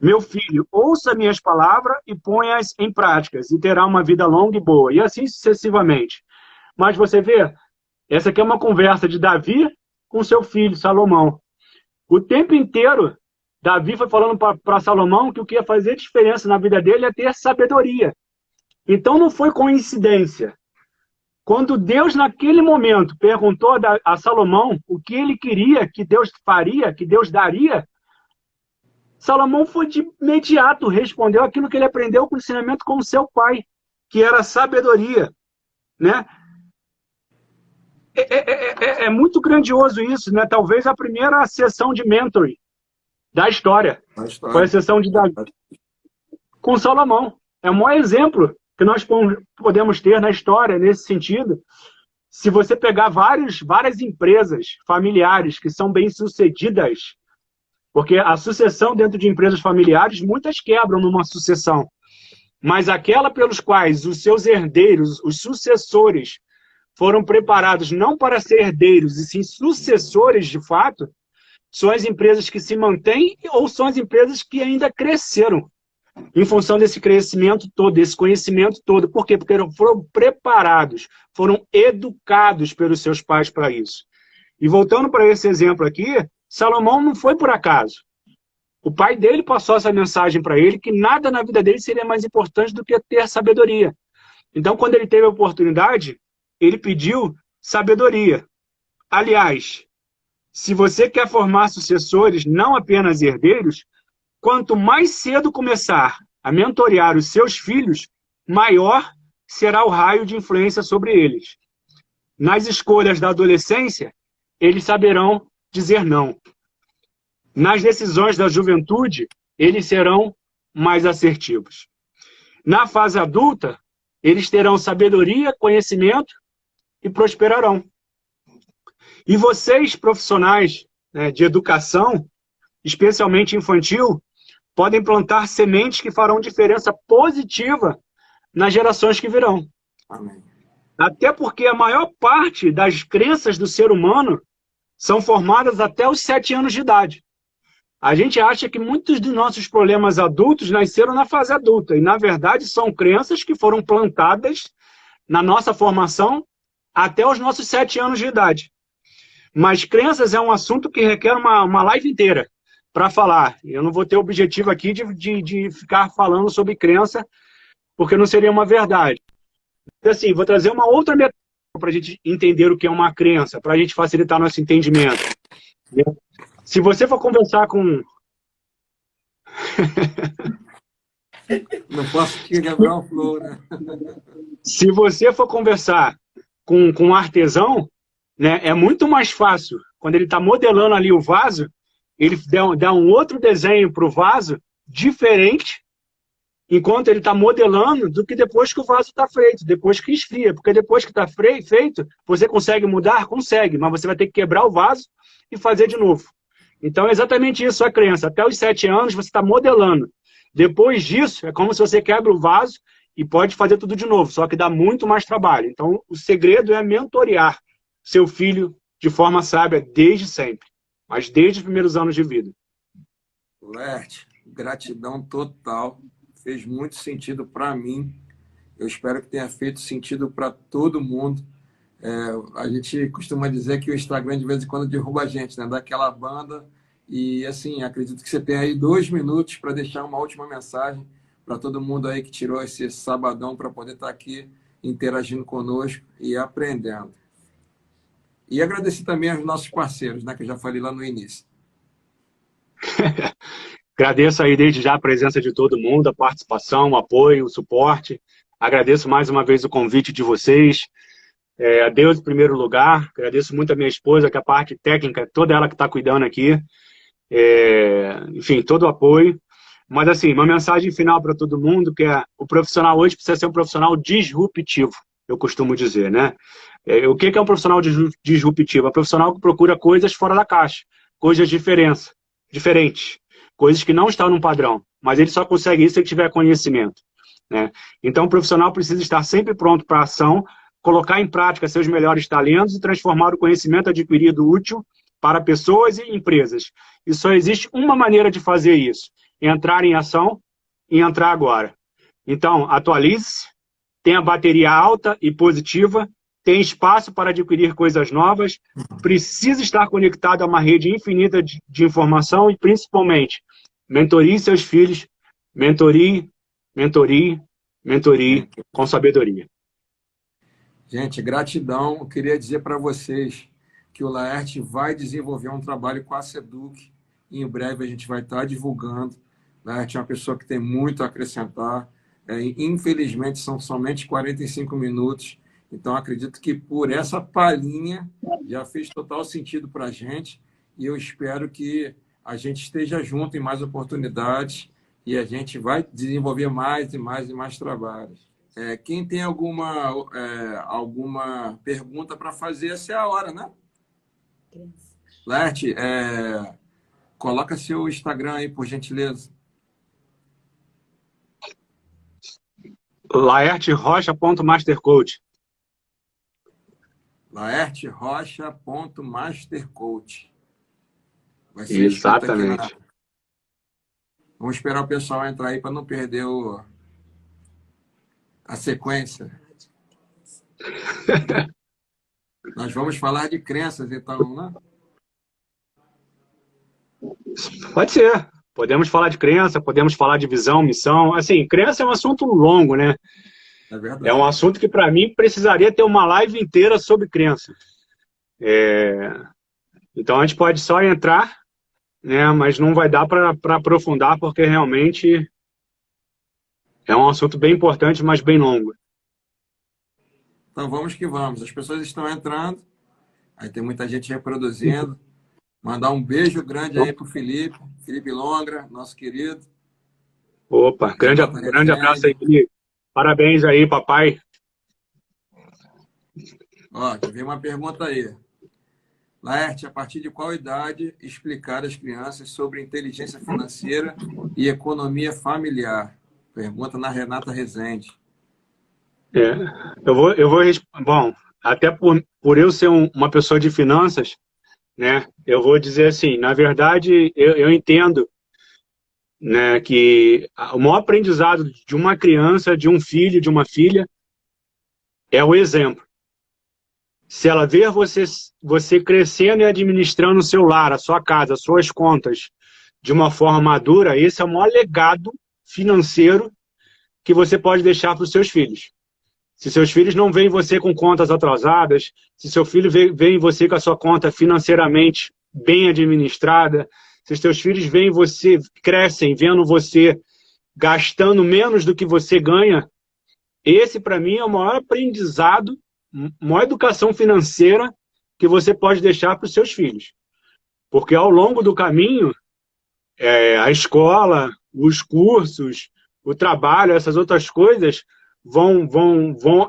Meu filho, ouça minhas palavras e ponha-as em práticas, e terá uma vida longa e boa. E assim sucessivamente. Mas você vê, essa aqui é uma conversa de Davi com seu filho, Salomão. O tempo inteiro, Davi foi falando para Salomão que o que ia fazer diferença na vida dele é ter sabedoria. Então não foi coincidência. Quando Deus, naquele momento, perguntou a Salomão o que ele queria que Deus faria, que Deus daria, Salomão foi de imediato, respondeu aquilo que ele aprendeu com o ensinamento com o seu pai, que era sabedoria. Né? É muito grandioso isso, né? Talvez a primeira sessão de mentoring da história. Foi a sessão de Davi com Salomão. É o maior exemplo que nós podemos ter na história nesse sentido. Se você pegar várias empresas familiares que são bem-sucedidas, porque a sucessão dentro de empresas familiares, muitas quebram numa sucessão, mas aquela pelos quais os seus herdeiros, os sucessores, foram preparados não para ser herdeiros, e sim sucessores de fato, são as empresas que se mantêm ou são as empresas que ainda cresceram em função desse crescimento todo, desse conhecimento todo. Por quê? Porque foram preparados, foram educados pelos seus pais para isso. E voltando para esse exemplo aqui, Salomão não foi por acaso. O pai dele passou essa mensagem para ele, que nada na vida dele seria mais importante do que ter sabedoria. Então, quando ele teve a oportunidade, ele pediu sabedoria. Aliás, se você quer formar sucessores, não apenas herdeiros, quanto mais cedo começar a mentorear os seus filhos, maior será o raio de influência sobre eles. Nas escolhas da adolescência, eles saberão dizer não. Nas decisões da juventude, eles serão mais assertivos. Na fase adulta, eles terão sabedoria, conhecimento e prosperarão. E vocês, profissionais, né, de educação, especialmente infantil, podem plantar sementes que farão diferença positiva nas gerações que virão. Amém. Até porque a maior parte das crenças do ser humano são formadas até os 7 anos de idade. A gente acha que muitos dos nossos problemas adultos nasceram na fase adulta, e na verdade são crenças que foram plantadas na nossa formação até os nossos 7 anos de idade. Mas crenças é um assunto que requer uma live inteira para falar. Eu não vou ter o objetivo aqui de ficar falando sobre crença, porque não seria uma verdade. Assim, vou trazer uma outra metáfora para a gente entender o que é uma crença, para a gente facilitar nosso entendimento. Se você for conversar com... Não posso quebrar o flow, né? Se você for conversar com um artesão, né, é muito mais fácil, quando ele está modelando ali o vaso, ele dá um outro desenho para o vaso, diferente, enquanto ele está modelando, do que depois que o vaso está feito, depois que esfria. Porque depois que está feito, você consegue mudar? Consegue, mas você vai ter que quebrar o vaso e fazer de novo. Então é exatamente isso a crença. Até os 7 anos você está modelando. Depois disso, é como se você quebra o vaso e pode fazer tudo de novo, só que dá muito mais trabalho. Então o segredo é mentorear seu filho de forma sábia desde sempre, mas desde os primeiros anos de vida. Laerte, gratidão total. Fez muito sentido para mim. Eu espero que tenha feito sentido para todo mundo. A gente costuma dizer que o Instagram de vez em quando derruba a gente, né? Dá aquela banda. E assim, acredito que você tem aí 2 minutos para deixar uma última mensagem para todo mundo aí que tirou esse sabadão para poder estar aqui interagindo conosco e aprendendo. E agradecer também aos nossos parceiros, né? Que eu já falei lá no início. Agradeço aí desde já a presença de todo mundo, a participação, o apoio, o suporte. Agradeço mais uma vez o convite de vocês. A Deus em primeiro lugar. Agradeço muito a minha esposa, que a parte técnica, toda ela que está cuidando aqui. Enfim, todo o apoio. Mas assim, uma mensagem final para todo mundo, que é o profissional hoje precisa ser um profissional disruptivo, eu costumo dizer, né? O que é um profissional disruptivo? É um profissional que procura coisas fora da caixa, coisas diferentes, coisas que não estão num padrão, mas ele só consegue isso se ele tiver conhecimento, né? Então o profissional precisa estar sempre pronto para a ação, colocar em prática seus melhores talentos e transformar o conhecimento adquirido útil para pessoas e empresas. E só existe uma maneira de fazer isso: entrar em ação e entrar agora. Então, atualize-se, tenha bateria alta e positiva, tem espaço para adquirir coisas novas, precisa estar conectado a uma rede infinita de informação e, principalmente, mentorie seus filhos, mentorie com sabedoria. Gente, gratidão. Eu queria dizer para vocês que o Laerte vai desenvolver um trabalho com a Seduc e em breve a gente vai estar divulgando. Laerte é uma pessoa que tem muito a acrescentar. Infelizmente, são somente 45 minutos. Então, acredito que por essa palhinha já fez total sentido para a gente e eu espero que a gente esteja junto em mais oportunidades e a gente vai desenvolver mais e mais e mais trabalhos. Quem tem alguma pergunta para fazer, essa é a hora, né? Laerte, coloca seu Instagram aí, por gentileza. laerterocha.mastercoach. laerterocha.mastercoach. Vai ser Exatamente. aqui Vamos esperar o pessoal entrar aí para não perder a sequência. Nós vamos falar de crenças, então, né? Pode ser. Podemos falar de crença, podemos falar de visão, missão. Assim, crença é um assunto longo, né? É verdade. É um assunto que, para mim, precisaria ter uma live inteira sobre crença. Então, a gente pode só entrar, né? Mas não vai dar para aprofundar, porque realmente é um assunto bem importante, mas bem longo. Então, vamos que vamos. As pessoas estão entrando. Aí tem muita gente reproduzindo. Mandar um beijo grande aí para o Felipe Longra, nosso querido. Opa, grande abraço aí, Felipe. Parabéns aí, papai. Ó, veio uma pergunta aí. Laerte, a partir de qual idade explicar às crianças sobre inteligência financeira e economia familiar? Pergunta na Renata Rezende. Eu vou bom, até por eu ser uma pessoa de finanças, né, eu vou dizer assim, na verdade, eu entendo, né, que o maior aprendizado de uma criança, de um filho, de uma filha, é o exemplo. Se ela ver você crescendo e administrando o seu lar, a sua casa, as suas contas, de uma forma madura, esse é o maior legado financeiro que você pode deixar para os seus filhos. Se seus filhos não veem você com contas atrasadas, se seu filho vê você com a sua conta financeiramente bem administrada, se os seus filhos veem você, crescem vendo você gastando menos do que você ganha, esse, para mim, é o maior aprendizado, maior educação financeira que você pode deixar para os seus filhos. Porque ao longo do caminho, a escola, os cursos, o trabalho, essas outras coisas vão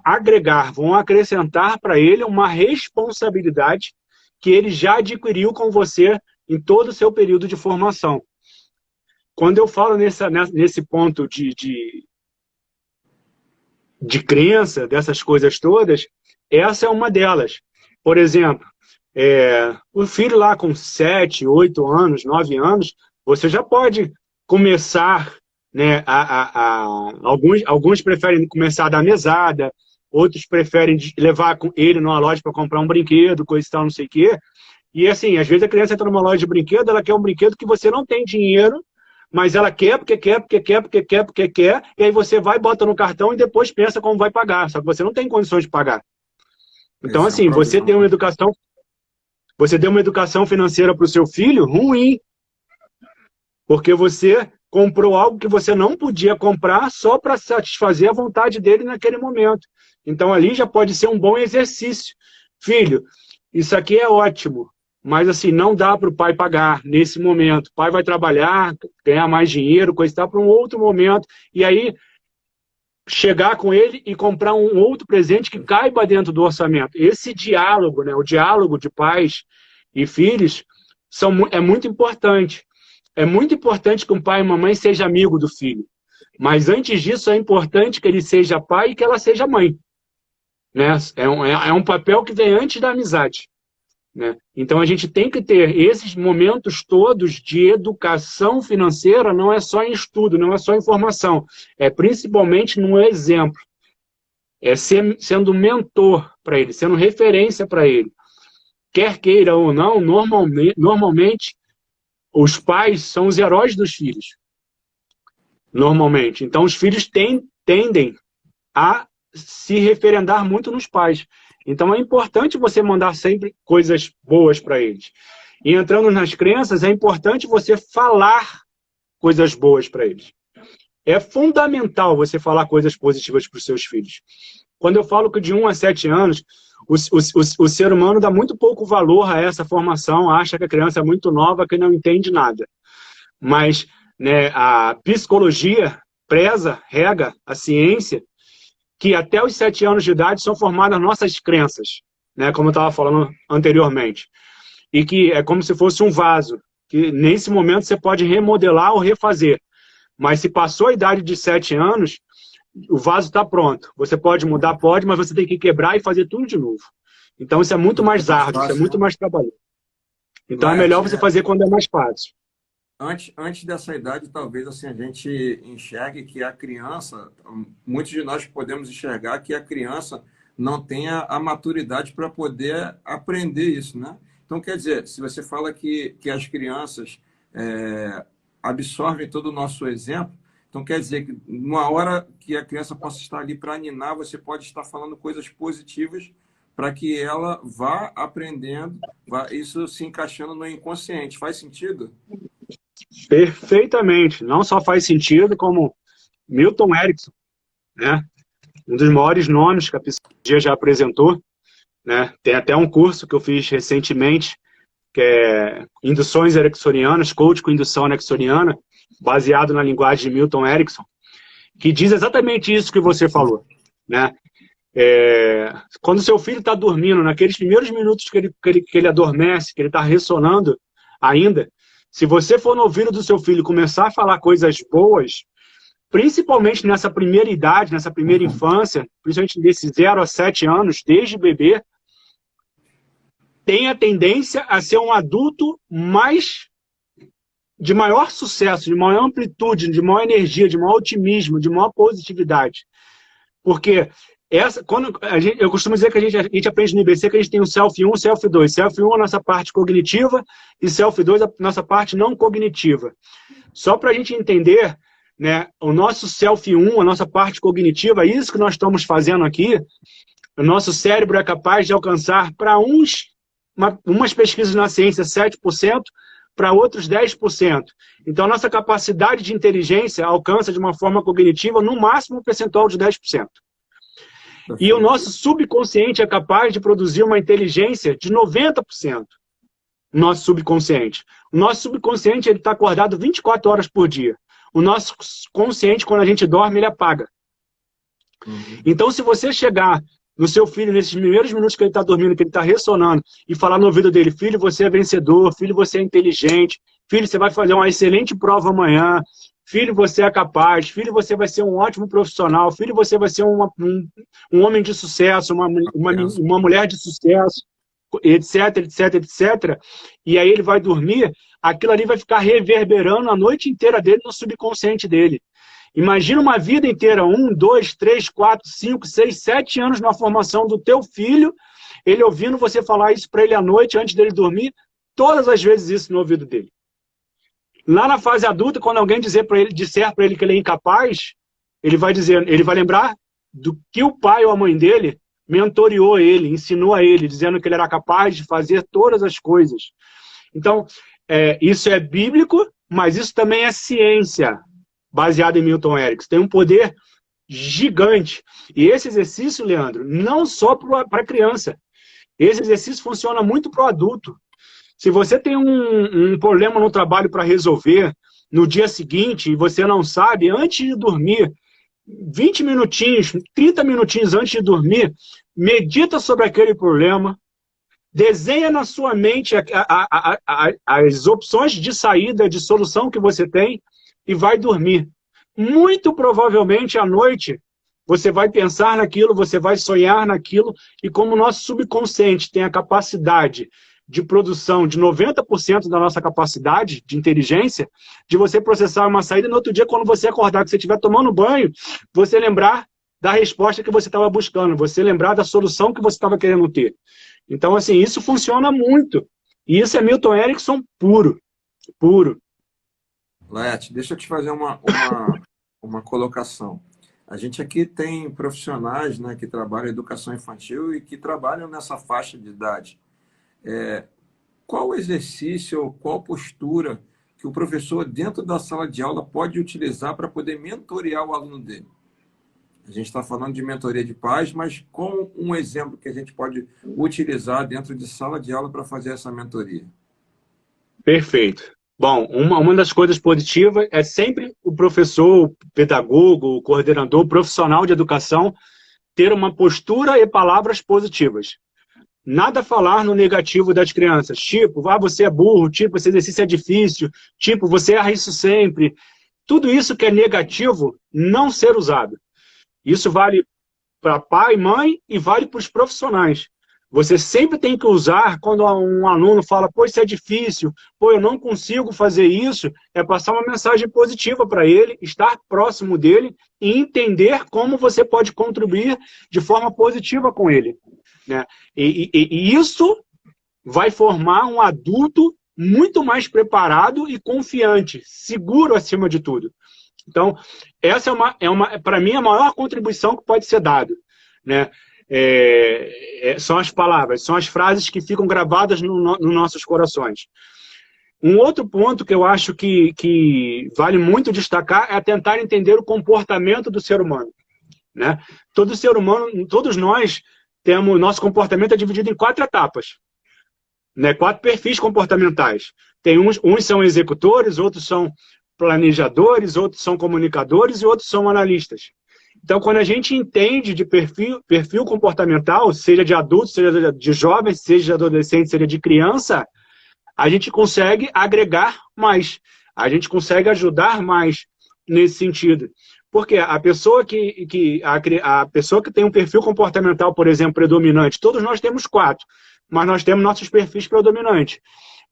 agregar, vão acrescentar para ele uma responsabilidade que ele já adquiriu com você em todo o seu período de formação. Quando eu falo nesse ponto de crença, dessas coisas todas, essa é uma delas. Por exemplo, o filho lá com 7, 8 anos, 9 anos, você já pode começar, né, alguns preferem começar a dar mesada, outros preferem levar ele numa loja para comprar um brinquedo, coisa e tal, não sei o quê. E assim, às vezes a criança entra numa loja de brinquedo, ela quer um brinquedo que você não tem dinheiro, mas ela quer, porque quer, e aí você vai, bota no cartão e depois pensa como vai pagar, só que você não tem condições de pagar. Então, assim, você deu uma educação financeira para o seu filho ruim, porque você comprou algo que você não podia comprar só para satisfazer a vontade dele naquele momento. Então, ali já pode ser um bom exercício. Filho, isso aqui é ótimo, mas assim, não dá para o pai pagar nesse momento. O pai vai trabalhar, ganhar mais dinheiro, coisa e tal, para um outro momento. E aí, chegar com ele e comprar um outro presente que caiba dentro do orçamento. Esse diálogo, né, o diálogo de pais e filhos, é muito importante. É muito importante que um pai e uma mãe sejam amigo do filho. Mas antes disso, é importante que ele seja pai e que ela seja mãe. Né? É um papel que vem antes da amizade. Né? Então a gente tem que ter esses momentos todos de educação financeira, não é só em estudo, não é só em formação, é principalmente no exemplo, sendo mentor para ele, sendo referência para ele. Quer queira ou não, normalmente os pais são os heróis dos filhos. Normalmente. Então os filhos tendem a se referendar muito nos pais. Então é importante você mandar sempre coisas boas para eles. E entrando nas crenças, é importante você falar coisas boas para eles. É fundamental você falar coisas positivas para os seus filhos. Quando eu falo que de 1 a 7 anos, o ser humano dá muito pouco valor a essa formação, acha que a criança é muito nova, que não entende nada. Mas, né, a psicologia rega a ciência, que até os 7 anos de idade são formadas nossas crenças, né, como eu estava falando anteriormente. E que é como se fosse um vaso, que nesse momento você pode remodelar ou refazer. Mas se passou a idade de 7 anos, o vaso está pronto. Você pode mudar, pode, mas você tem que quebrar e fazer tudo de novo. Então isso é muito mais árduo, isso é muito mais trabalhoso. Então é melhor você fazer quando é mais fácil. Antes dessa idade, talvez assim, a gente enxergue que a criança, muitos de nós podemos enxergar que a criança não tenha a maturidade para poder aprender isso, né? Então, quer dizer, se você fala que as crianças absorvem todo o nosso exemplo, então quer dizer que numa hora que a criança possa estar ali para ninar, você pode estar falando coisas positivas para que ela vá aprendendo, isso se encaixando no inconsciente. Faz sentido? Perfeitamente. Não só faz sentido, como Milton Erickson, né? Um dos maiores nomes que a psicologia já apresentou, né? Tem até um curso que eu fiz recentemente, que é Induções Ericksonianas, Coach com Indução Ericksoniana, baseado na linguagem de Milton Erickson, que diz exatamente isso que você falou, né? Quando seu filho está dormindo, naqueles primeiros minutos que ele adormece, que ele está ressonando ainda, se você for no ouvido do seu filho começar a falar coisas boas, principalmente nessa primeira idade, nessa primeira infância, principalmente desses 0 a 7 anos, desde bebê, tem a tendência a ser um adulto de maior sucesso, de maior amplitude, de maior energia, de maior otimismo, de maior positividade. Porque eu costumo dizer que a gente aprende no IBC que a gente tem o Self 1 e Self 2. Self 1 é a nossa parte cognitiva e Self 2 é a nossa parte não cognitiva. Só para a gente entender, né, o nosso Self 1, a nossa parte cognitiva, isso que nós estamos fazendo aqui, o nosso cérebro é capaz de alcançar para umas pesquisas na ciência 7%, para outros 10%. Então, a nossa capacidade de inteligência alcança de uma forma cognitiva, no máximo, um percentual de 10%. E o nosso subconsciente é capaz de produzir uma inteligência de 90%. Nosso subconsciente. O nosso subconsciente está acordado 24 horas por dia. O nosso consciente, quando a gente dorme, ele apaga. Então, se você chegar no seu filho, nesses primeiros minutos que ele está dormindo, que ele está ressonando, e falar no ouvido dele: filho, você é vencedor, filho, você é inteligente, filho, você vai fazer uma excelente prova amanhã, filho, você é capaz, filho, você vai ser um ótimo profissional, filho, você vai ser um homem de sucesso, uma mulher de sucesso, etc, etc, etc. E aí ele vai dormir, aquilo ali vai ficar reverberando a noite inteira dele no subconsciente dele. Imagina uma vida inteira, 1, 2, 3, 4, 5, 6, 7 anos na formação do teu filho, ele ouvindo você falar isso para ele à noite, antes dele dormir, todas as vezes isso no ouvido dele. Lá na fase adulta, quando alguém disser para ele que ele é incapaz, ele vai lembrar do que o pai ou a mãe dele mentoreou ele, ensinou a ele, dizendo que ele era capaz de fazer todas as coisas. Então, isso é bíblico, mas isso também é ciência, baseada em Milton Erickson. Tem um poder gigante. E esse exercício, Leandro, não só para criança. Esse exercício funciona muito para o adulto. Se você tem um problema no trabalho para resolver no dia seguinte e você não sabe, antes de dormir, 20 minutinhos, 30 minutinhos antes de dormir, medita sobre aquele problema, desenha na sua mente as opções de saída, de solução que você tem e vai dormir. Muito provavelmente à noite você vai pensar naquilo, você vai sonhar naquilo, e como o nosso subconsciente tem a capacidade de produção de 90% da nossa capacidade de inteligência, de você processar uma saída, e no outro dia, quando você acordar, que você estiver tomando banho, você lembrar da resposta que você estava buscando, você lembrar da solução que você estava querendo ter. Então, assim, isso funciona muito. E isso é Milton Erickson puro. Puro. Laerte, deixa eu te fazer uma colocação. A gente aqui tem profissionais, né, que trabalham em educação infantil e que trabalham nessa faixa de idade. Qual exercício ou qual postura que o professor, dentro da sala de aula, pode utilizar para poder mentorear o aluno dele? A gente está falando de mentoria de pais, mas com um exemplo que a gente pode utilizar dentro de sala de aula para fazer essa mentoria. Perfeito. Bom, uma das coisas positivas é sempre o professor, o pedagogo, o coordenador, o profissional de educação ter uma postura e palavras positivas. Nada falar no negativo das crianças, tipo, você é burro, tipo, esse exercício é difícil, tipo, você erra isso sempre. Tudo isso que é negativo não ser usado. Isso vale para pai, mãe e vale para os profissionais. Você sempre tem que usar, quando um aluno fala, pô, isso é difícil, pô, eu não consigo fazer isso, é passar uma mensagem positiva para ele, estar próximo dele e entender como você pode contribuir de forma positiva com ele. Né? E isso vai formar um adulto muito mais preparado e confiante, seguro acima de tudo. Então, essa para mim, a maior contribuição que pode ser dada. Né? São as palavras, são as frases que ficam gravadas nos nossos corações. Um outro ponto que eu acho que vale muito destacar é tentar entender o comportamento do ser humano. Né? Todo ser humano, todos nós temos, nosso comportamento é dividido em 4 etapas. Né? 4 perfis comportamentais. Tem uns são executores, outros são planejadores, outros são comunicadores e outros são analistas. Então, quando a gente entende de perfil comportamental, seja de adulto, seja de jovem, seja de adolescente, seja de criança, a gente consegue agregar mais, a gente consegue ajudar mais nesse sentido. Porque a pessoa a pessoa que tem um perfil comportamental, por exemplo, predominante, todos nós temos 4, mas nós temos nossos perfis predominantes.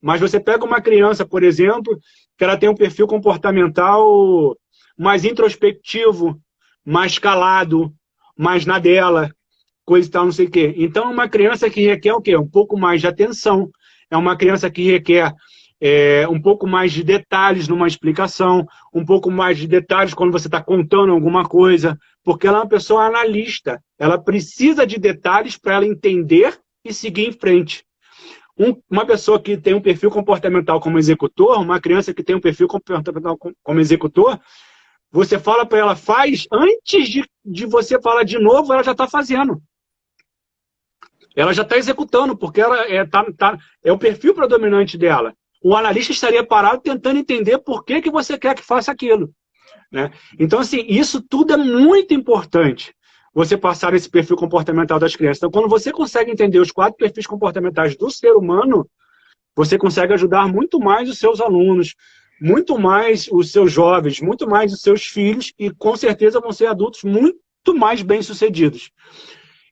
Mas você pega uma criança, por exemplo, que ela tem um perfil comportamental mais introspectivo, mais calado, mais na dela, coisa e tal, não sei o quê. Então, é uma criança que requer o quê? Um pouco mais de atenção. É uma criança que requer um pouco mais de detalhes numa explicação, um pouco mais de detalhes quando você está contando alguma coisa, porque ela é uma pessoa analista. Ela precisa de detalhes para ela entender e seguir em frente. Uma pessoa que tem um perfil comportamental como executor, uma criança que tem um perfil comportamental como executor, você fala para ela, faz, antes de você falar de novo, ela já está fazendo. Ela já está executando, porque ela é o perfil predominante dela. O analista estaria parado tentando entender por que, que você quer que faça aquilo. Né? Então, assim, isso tudo é muito importante, você passar esse perfil comportamental das crianças. Então, quando você consegue entender os 4 perfis comportamentais do ser humano, você consegue ajudar muito mais os seus alunos, muito mais os seus jovens, muito mais os seus filhos, e com certeza vão ser adultos muito mais bem-sucedidos.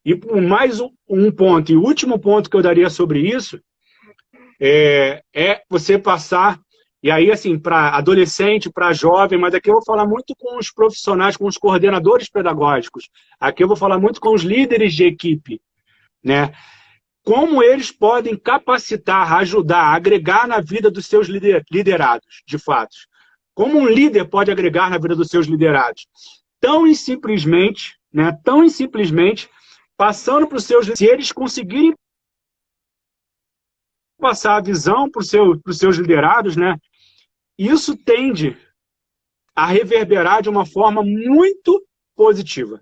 E mais um ponto, e o último ponto que eu daria sobre isso, é você passar, e aí assim, para adolescente, para jovem, mas aqui eu vou falar muito com os profissionais, com os coordenadores pedagógicos, aqui eu vou falar muito com os líderes de equipe, né? Como eles podem capacitar, ajudar, agregar na vida dos seus liderados, de fato. Como um líder pode agregar na vida dos seus liderados? Tão simplesmente, né, tão simplesmente, passando para os seus... Se eles conseguirem passar a visão para os seus liderados, né, isso tende a reverberar de uma forma muito positiva.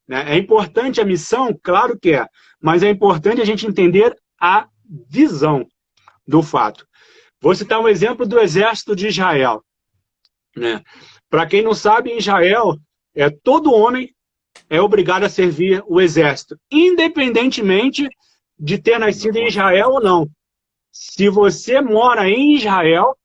Né? É importante a missão? Claro que é, mas é importante a gente entender a visão do fato. Vou citar um exemplo do exército de Israel. Né? Para quem não sabe, em Israel, todo homem é obrigado a servir o exército, independentemente de ter nascido em Israel ou não. Se você mora em Israel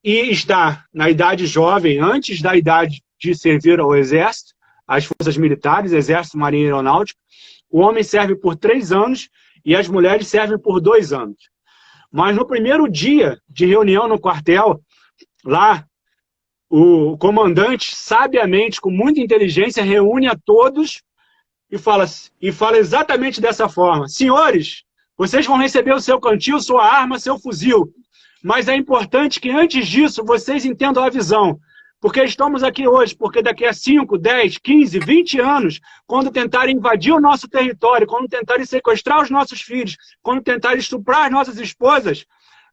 e está na idade jovem, antes da idade de servir ao exército, as forças militares, exército, marinha e aeronáutica, o homem serve por 3 anos e as mulheres servem por 2 anos. Mas no primeiro dia de reunião no quartel, lá, o comandante, sabiamente, com muita inteligência, reúne a todos e fala exatamente dessa forma. Senhores, vocês vão receber o seu cantil, sua arma, seu fuzil. Mas é importante que antes disso vocês entendam a visão. Porque estamos aqui hoje, porque daqui a 5, 10, 15, 20 anos, quando tentarem invadir o nosso território, quando tentarem sequestrar os nossos filhos, quando tentarem estuprar as nossas esposas,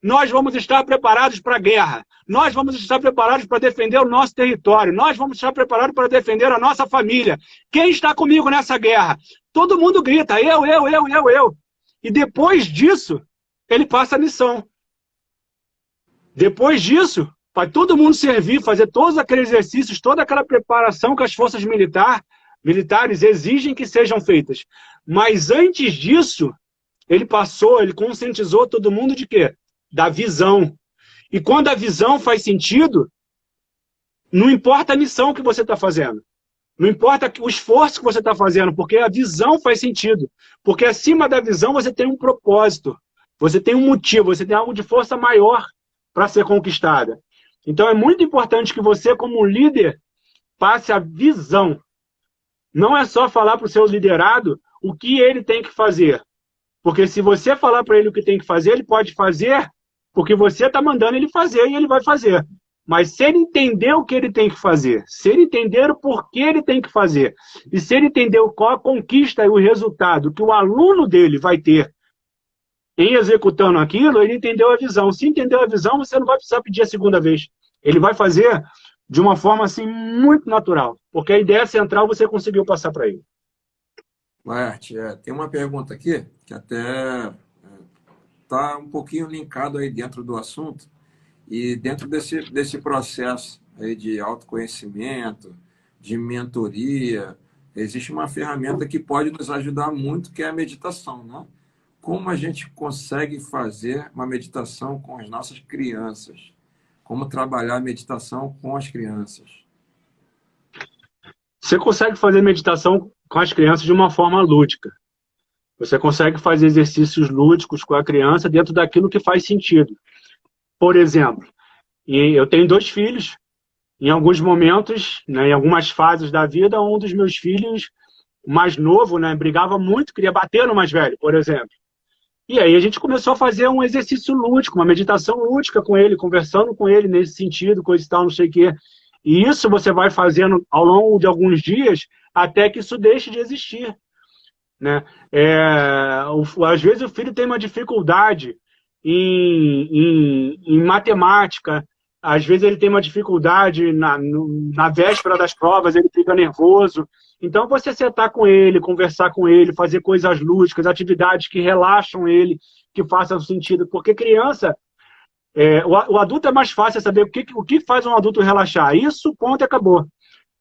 nós vamos estar preparados para a guerra. Nós vamos estar preparados para defender o nosso território. Nós vamos estar preparados para defender a nossa família. Quem está comigo nessa guerra? Todo mundo grita, eu. E depois disso, ele passa a missão. Depois disso, vai todo mundo servir, fazer todos aqueles exercícios, toda aquela preparação que as forças militares exigem que sejam feitas. Mas antes disso, ele conscientizou todo mundo de quê? Da visão. E quando a visão faz sentido, não importa a missão que você está fazendo. Não importa o esforço que você está fazendo, porque a visão faz sentido. Porque acima da visão você tem um propósito, você tem um motivo, você tem algo de força maior para ser conquistada. Então é muito importante que você, como líder, passe a visão. Não é só falar para o seu liderado o que ele tem que fazer. Porque se você falar para ele o que tem que fazer, ele pode fazer porque você está mandando ele fazer e ele vai fazer. Mas se ele entender o que ele tem que fazer, se ele entender o porquê ele tem que fazer, e se ele entender qual a conquista e o resultado que o aluno dele vai ter em executando aquilo, ele entendeu a visão. Se entendeu a visão, você não vai precisar pedir a segunda vez. Ele vai fazer de uma forma assim muito natural, porque a ideia central você conseguiu passar para ele. Laerte, tem uma pergunta aqui que até está um pouquinho linkado aí dentro do assunto. E dentro desse processo aí de autoconhecimento, de mentoria, existe uma ferramenta que pode nos ajudar muito, que é a meditação, né? Como a gente consegue fazer uma meditação com as nossas crianças? Como trabalhar a meditação com as crianças? Você consegue fazer meditação com as crianças de uma forma lúdica. Você consegue fazer exercícios lúdicos com a criança dentro daquilo que faz sentido. Por exemplo, eu tenho 2 filhos, em alguns momentos, né, em algumas fases da vida, um dos meus filhos, o mais novo, né, brigava muito, queria bater no mais velho, por exemplo. E aí a gente começou a fazer um exercício lúdico, uma meditação lúdica com ele, conversando com ele nesse sentido, coisa e tal, não sei o quê. E isso você vai fazendo ao longo de alguns dias, até que isso deixe de existir. Né? Às vezes o filho tem uma dificuldade em matemática, às vezes ele tem uma dificuldade na véspera das provas, ele fica nervoso. Então, você sentar com ele, conversar com ele, fazer coisas lúdicas, atividades que relaxam ele, que façam sentido. Porque criança, o adulto é mais fácil saber o que faz um adulto relaxar. Isso, ponto, acabou.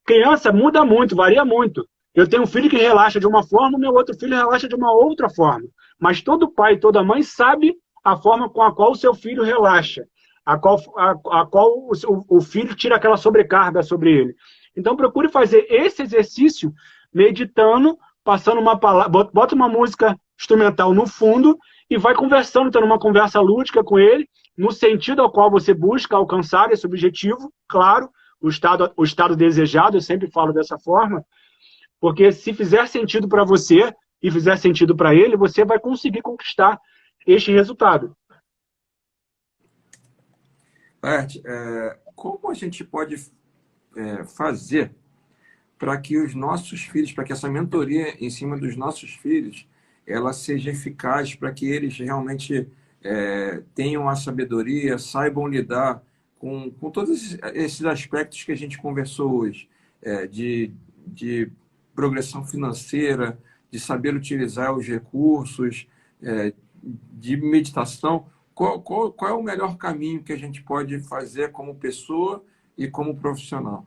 Criança muda muito, varia muito. Eu tenho um filho que relaxa de uma forma, o meu outro filho relaxa de uma outra forma. Mas todo pai e toda mãe sabe a forma com a qual o seu filho relaxa, a qual o filho tira aquela sobrecarga sobre ele. Então, procure fazer esse exercício meditando, passando uma palavra, bota uma música instrumental no fundo e vai conversando, tendo uma conversa lúdica com ele, no sentido ao qual você busca alcançar esse objetivo, claro, o estado desejado, eu sempre falo dessa forma, porque se fizer sentido para você e fizer sentido para ele, você vai conseguir conquistar este resultado. Laerte, como a gente pode fazer para que os nossos filhos, para que essa mentoria em cima dos nossos filhos, ela seja eficaz, para que eles realmente tenham a sabedoria, saibam lidar com todos esses aspectos que a gente conversou hoje, de progressão financeira, de saber utilizar os recursos, de meditação. Qual é o melhor caminho que a gente pode fazer como pessoa e como profissional?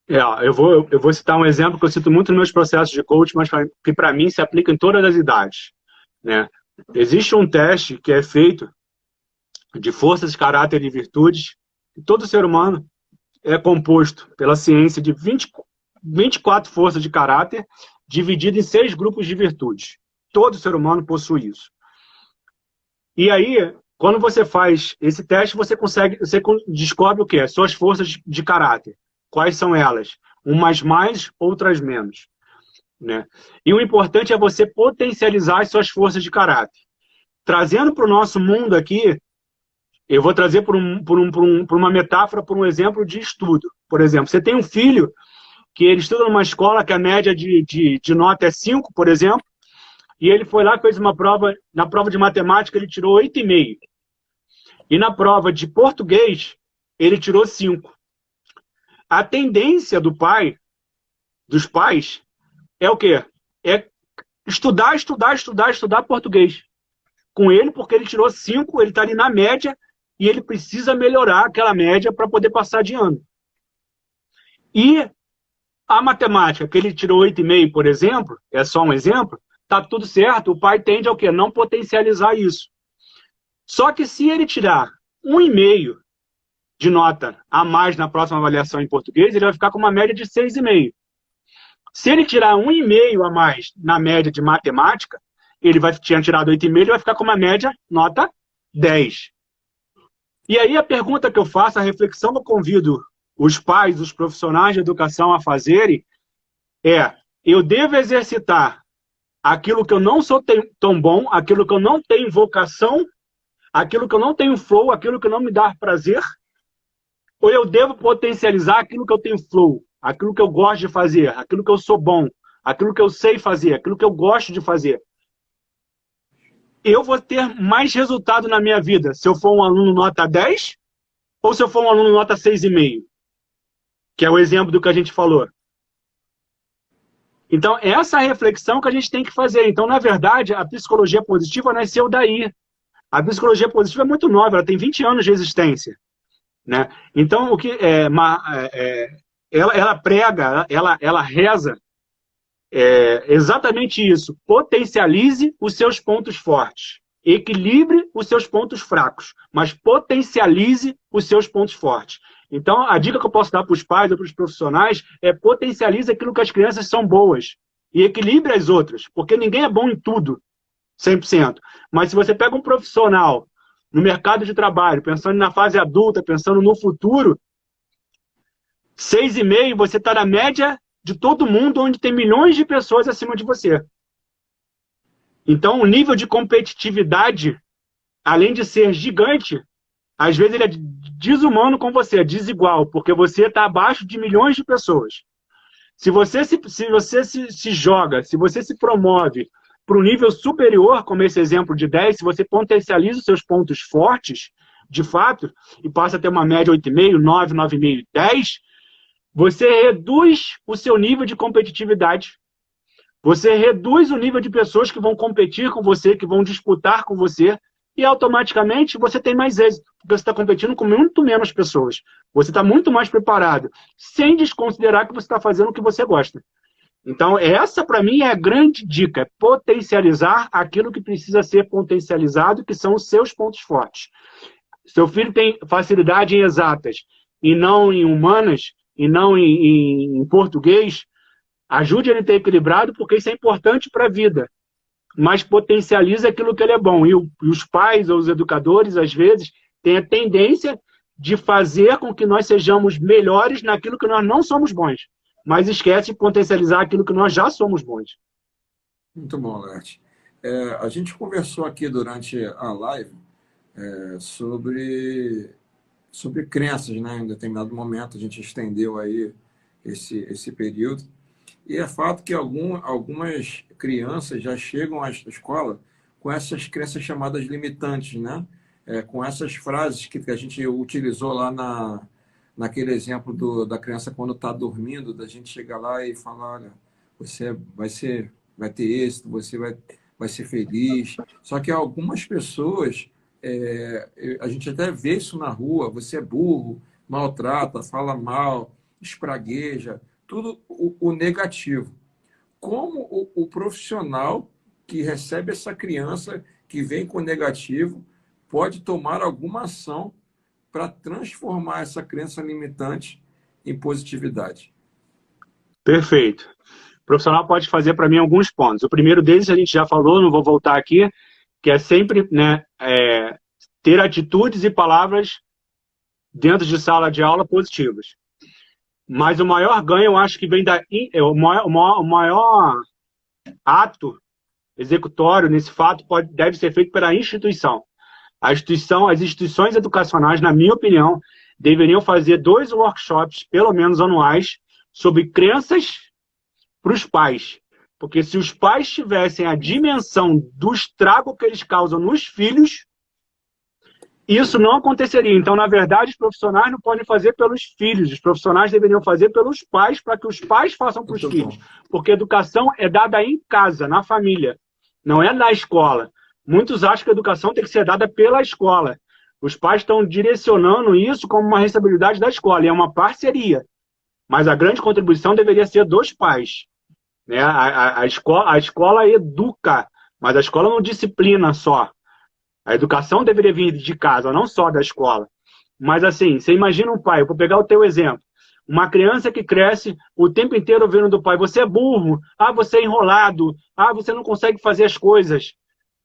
Eu vou citar um exemplo que eu cito muito nos meus processos de coaching, mas que para mim se aplica em todas as idades, né? Existe um teste que é feito de forças, caráter e virtudes, e todo ser humano é composto pela ciência de 24 forças de caráter, dividido em 6 grupos de virtudes. Todo ser humano possui isso. E aí, quando você faz esse teste, você descobre o quê? As suas forças de caráter. Quais são elas? Umas mais, outras menos, né? E o importante é você potencializar as suas forças de caráter. Trazendo para o nosso mundo aqui, eu vou trazer por uma metáfora, por um exemplo de estudo. Por exemplo, você tem um filho que ele estuda numa escola que a média de nota é 5, por exemplo, e ele foi lá, fez uma prova, na prova de matemática ele tirou 8,5. E na prova de português, ele tirou 5. A tendência dos pais, é o quê? É estudar português com ele, porque ele tirou 5, ele está ali na média, e ele precisa melhorar aquela média para poder passar de ano. E a matemática, que ele tirou 8,5, por exemplo, é só um exemplo, está tudo certo, o pai tende ao quê? Não potencializar isso. Só que se ele tirar 1,5 de nota a mais na próxima avaliação em português, ele vai ficar com uma média de 6,5. Se ele tirar 1,5 a mais na média de matemática, ele tinha tirado 8,5, ele vai ficar com uma média nota 10. E aí a pergunta que eu faço, a reflexão que eu convido os pais, os profissionais de educação a fazerem é: eu devo exercitar aquilo que eu não sou tão bom, aquilo que eu não tenho vocação, aquilo que eu não tenho flow, aquilo que não me dá prazer, ou eu devo potencializar aquilo que eu tenho flow, aquilo que eu gosto de fazer, aquilo que eu sou bom, aquilo que eu sei fazer, aquilo que eu gosto de fazer? Eu vou ter mais resultado na minha vida se eu for um aluno nota 10 ou se eu for um aluno nota 6,5, que é o exemplo do que a gente falou. Então, essa reflexão que a gente tem que fazer. Então, na verdade, a psicologia positiva nasceu daí. A psicologia positiva é muito nova, ela tem 20 anos de existência, né? Então, ela prega, ela reza exatamente isso. Potencialize os seus pontos fortes. Equilibre os seus pontos fracos, mas potencialize os seus pontos fortes. Então, a dica que eu posso dar para os pais ou para os profissionais é: potencialize aquilo que as crianças são boas e equilibre as outras, porque ninguém é bom em tudo, 100%. Mas se você pega um profissional no mercado de trabalho, pensando na fase adulta, pensando no futuro, 6,5, você está na média de todo mundo, onde tem milhões de pessoas acima de você. Então, o nível de competitividade, além de ser gigante, às vezes ele é desumano com você, é desigual, porque você está abaixo de milhões de pessoas. Se você se joga, se você se promove para o nível superior, como esse exemplo de 10, se você potencializa os seus pontos fortes, de fato, e passa a ter uma média 8,5, 9, 9,5, 10, você reduz o seu nível de competitividade. Você reduz o nível de pessoas que vão competir com você, que vão disputar com você, e automaticamente você tem mais êxito, porque você está competindo com muito menos pessoas. Você está muito mais preparado, sem desconsiderar que você está fazendo o que você gosta. Então, essa, para mim, é a grande dica, é potencializar aquilo que precisa ser potencializado, que são os seus pontos fortes. Seu filho tem facilidade em exatas, e não em humanas, e não em português, ajude ele a ter equilibrado, porque isso é importante para a vida. Mas potencializa aquilo que ele é bom. E os pais ou os educadores, às vezes, têm a tendência de fazer com que nós sejamos melhores naquilo que nós não somos bons. Mas esquece de potencializar aquilo que nós já somos bons. Muito bom, Laerte. A gente conversou aqui durante a live sobre crenças, né? Em determinado momento a gente estendeu aí esse período. E é fato que algumas crianças já chegam à escola com essas crenças chamadas limitantes, né? Com essas frases que a gente utilizou lá naquele exemplo da criança quando está dormindo, da gente chegar lá e falar, olha, você vai ter êxito, você vai ser feliz. Só que algumas pessoas, a gente até vê isso na rua, você é burro, maltrata, fala mal, espragueja, tudo o negativo. Como o profissional que recebe essa criança que vem com o negativo pode tomar alguma ação para transformar essa crença limitante em positividade? Perfeito. O profissional pode fazer para mim alguns pontos. O primeiro deles a gente já falou, não vou voltar aqui, que é sempre, né, ter atitudes e palavras dentro de sala de aula positivas. Mas o maior ganho, eu acho que vem o maior ato executório nesse fato deve ser feito pela instituição. As instituições educacionais, na minha opinião, deveriam fazer 2 workshops, pelo menos anuais, sobre crenças para os pais. Porque se os pais tivessem a dimensão do estrago que eles causam nos filhos, isso não aconteceria. Então, na verdade, os profissionais não podem fazer pelos filhos. Os profissionais deveriam fazer pelos pais, para que os pais façam para os filhos. Porque a educação é dada em casa, na família. Não é na escola. Muitos acham que a educação tem que ser dada pela escola. Os pais estão direcionando isso como uma responsabilidade da escola. E é uma parceria. Mas a grande contribuição deveria ser dos pais. Né? A escola educa, mas a escola não disciplina só. A educação deveria vir de casa, não só da escola. Mas assim, você imagina um pai, eu vou pegar o teu exemplo. Uma criança que cresce o tempo inteiro ouvindo do pai, você é burro, você é enrolado, você não consegue fazer as coisas,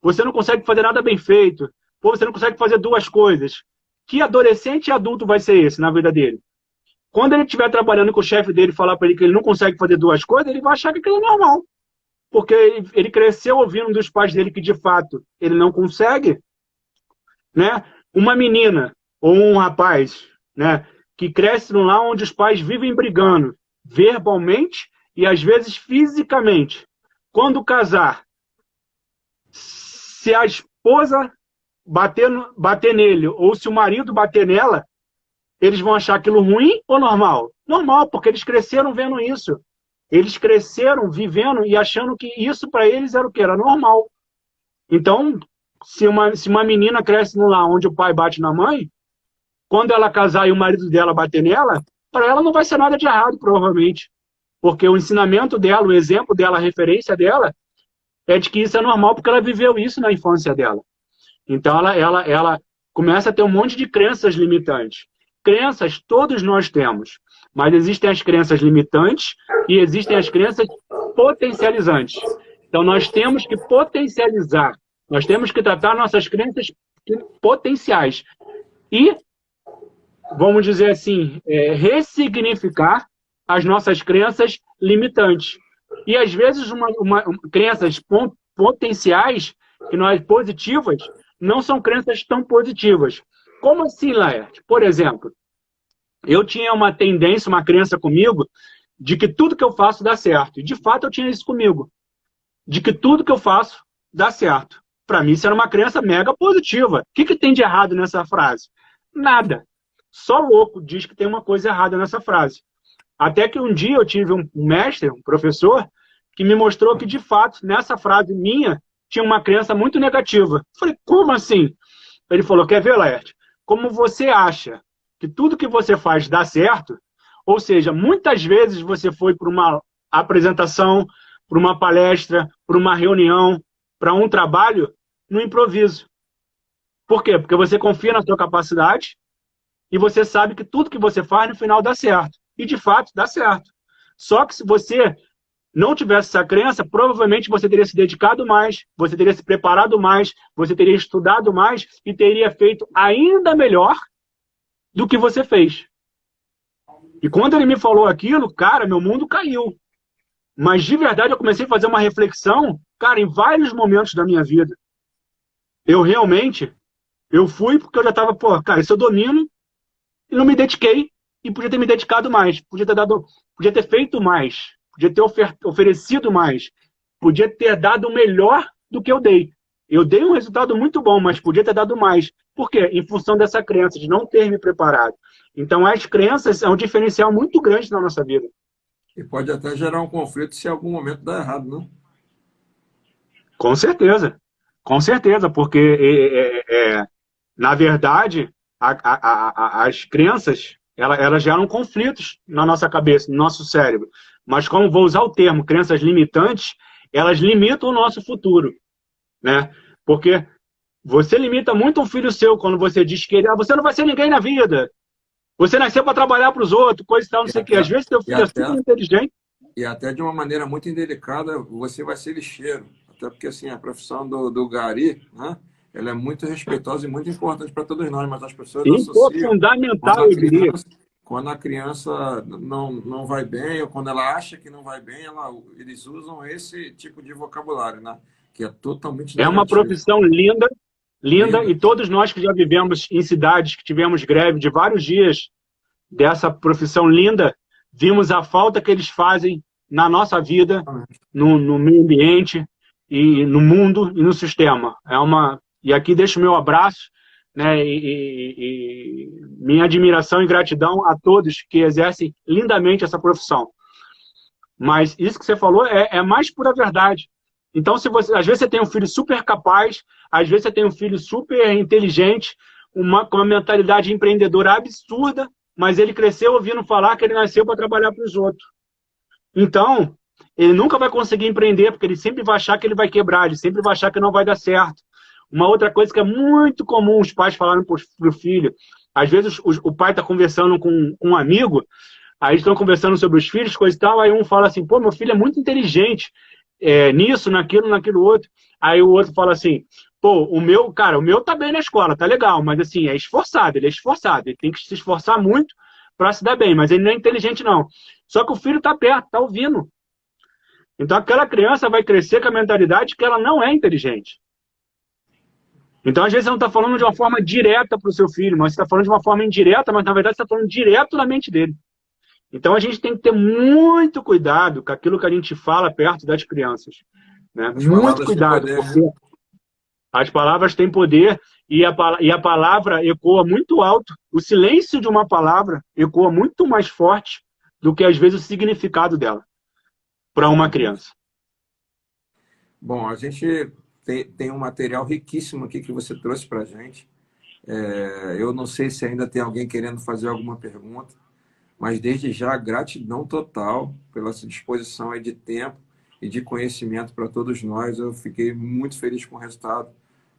você não consegue fazer nada bem feito, você não consegue fazer 2 coisas. Que adolescente e adulto vai ser esse na vida dele? Quando ele estiver trabalhando com o chefe dele e falar para ele que ele não consegue fazer 2 coisas, ele vai achar que aquilo é normal. Porque ele cresceu ouvindo dos pais dele que, de fato, ele não consegue. Né? Uma menina ou um rapaz, né, que cresce num lar onde os pais vivem brigando, verbalmente e às vezes fisicamente. Quando casar, se a esposa bater nele ou se o marido bater nela, eles vão achar aquilo ruim ou normal? Normal, porque eles cresceram vendo isso. Eles cresceram vivendo e achando que isso para eles era o que? Era normal. Então, se uma menina cresce num lar onde o pai bate na mãe, quando ela casar e o marido dela bater nela, para ela não vai ser nada de errado, provavelmente. Porque o ensinamento dela, o exemplo dela, a referência dela, é de que isso é normal, porque ela viveu isso na infância dela. Então, ela começa a ter um monte de crenças limitantes. Crenças todos nós temos, mas existem as crenças limitantes e existem as crenças potencializantes. Então, nós temos que potencializar. Nós temos que tratar nossas crenças potenciais e, vamos dizer assim, ressignificar as nossas crenças limitantes. E, às vezes, crenças potenciais, positivas, não são crenças tão positivas. Como assim, Laerte? Por exemplo, eu tinha uma tendência, uma crença comigo, de que tudo que eu faço dá certo. E, de fato, eu tinha isso comigo. de que tudo que eu faço dá certo. Para mim, isso era uma crença mega positiva. O que tem de errado nessa frase? Nada. Só louco diz que tem uma coisa errada nessa frase. Até que um dia eu tive um mestre, um professor, que me mostrou que, de fato, nessa frase minha, tinha uma crença muito negativa. Eu falei, como assim? Ele falou, quer ver, Laerte? Como você acha que tudo que você faz dá certo, ou seja, muitas vezes você foi para uma apresentação, para uma palestra, para uma reunião, para um trabalho, no improviso. Por quê? Porque você confia na sua capacidade e você sabe que tudo que você faz, no final, dá certo. E, de fato, dá certo. Só que se você não tivesse essa crença, provavelmente você teria se dedicado mais, você teria se preparado mais, você teria estudado mais e teria feito ainda melhor do que você fez. E quando ele me falou aquilo, cara, meu mundo caiu. Mas, de verdade, eu comecei a fazer uma reflexão, cara, em vários momentos da minha vida. Eu fui porque eu já estava, pô, cara, isso eu domino e não me dediquei e podia ter me dedicado mais, podia ter feito mais, podia ter oferecido mais, podia ter dado melhor do que eu dei. Eu dei um resultado muito bom, mas podia ter dado mais. Por quê? Em função dessa crença de não ter me preparado. Então, as crenças são um diferencial muito grande na nossa vida. E pode até gerar um conflito se em algum momento dá errado, não? Com certeza, porque, na verdade, as crenças, elas geram conflitos na nossa cabeça, no nosso cérebro. Mas como vou usar o termo crenças limitantes, elas limitam o nosso futuro, né? Porque você limita muito um filho seu quando você diz que ele, você não vai ser ninguém na vida. Você nasceu para trabalhar para os outros, coisa e tal, não sei o quê. Às vezes teu filho é super inteligente. E até de uma maneira muito indelicada, você vai ser lixeiro. Até porque assim, a profissão do gari, né? Ela é muito respeitosa e muito importante para todos nós, mas as pessoas associam fundamental, eu diria. Quando a criança não vai bem, ou quando ela acha que não vai bem, eles usam esse tipo de vocabulário, né? Que é totalmente negativo. É uma profissão linda, e todos nós que já vivemos em cidades que tivemos greve de vários dias dessa profissão linda, vimos a falta que eles fazem na nossa vida, no meio ambiente, e no mundo e no sistema. E aqui deixo o meu abraço, né, e minha admiração e gratidão a todos que exercem lindamente essa profissão. Mas isso que você falou é mais pura verdade. Então, às vezes você tem um filho super capaz, às vezes você tem um filho super inteligente, com uma mentalidade empreendedora absurda, mas ele cresceu ouvindo falar que ele nasceu para trabalhar para os outros. Então, ele nunca vai conseguir empreender, porque ele sempre vai achar que ele vai quebrar, ele sempre vai achar que não vai dar certo. Uma outra coisa que é muito comum os pais falarem para o filho, às vezes o pai está conversando com um amigo, aí estão conversando sobre os filhos, coisa e tal, aí um fala assim, pô, meu filho é muito inteligente, nisso, naquilo outro. Aí o outro fala assim, pô, o meu tá bem na escola, tá legal, mas assim, ele é esforçado, ele tem que se esforçar muito para se dar bem, mas ele não é inteligente não. Só que o filho tá perto, tá ouvindo. Então aquela criança vai crescer com a mentalidade que ela não é inteligente. Então, às vezes, você não está falando de uma forma direta para o seu filho, mas você está falando de uma forma indireta, mas, na verdade, você está falando direto na mente dele. Então, a gente tem que ter muito cuidado com aquilo que a gente fala perto das crianças. Né? Muito cuidado, porque as palavras têm poder e a palavra ecoa muito alto. O silêncio de uma palavra ecoa muito mais forte do que, às vezes, o significado dela para uma criança. Bom, a gente tem um material riquíssimo aqui que você trouxe para a gente. Eu não sei se ainda tem alguém querendo fazer alguma pergunta, mas desde já, gratidão total pela sua disposição aí de tempo e de conhecimento para todos nós. Eu fiquei muito feliz com o resultado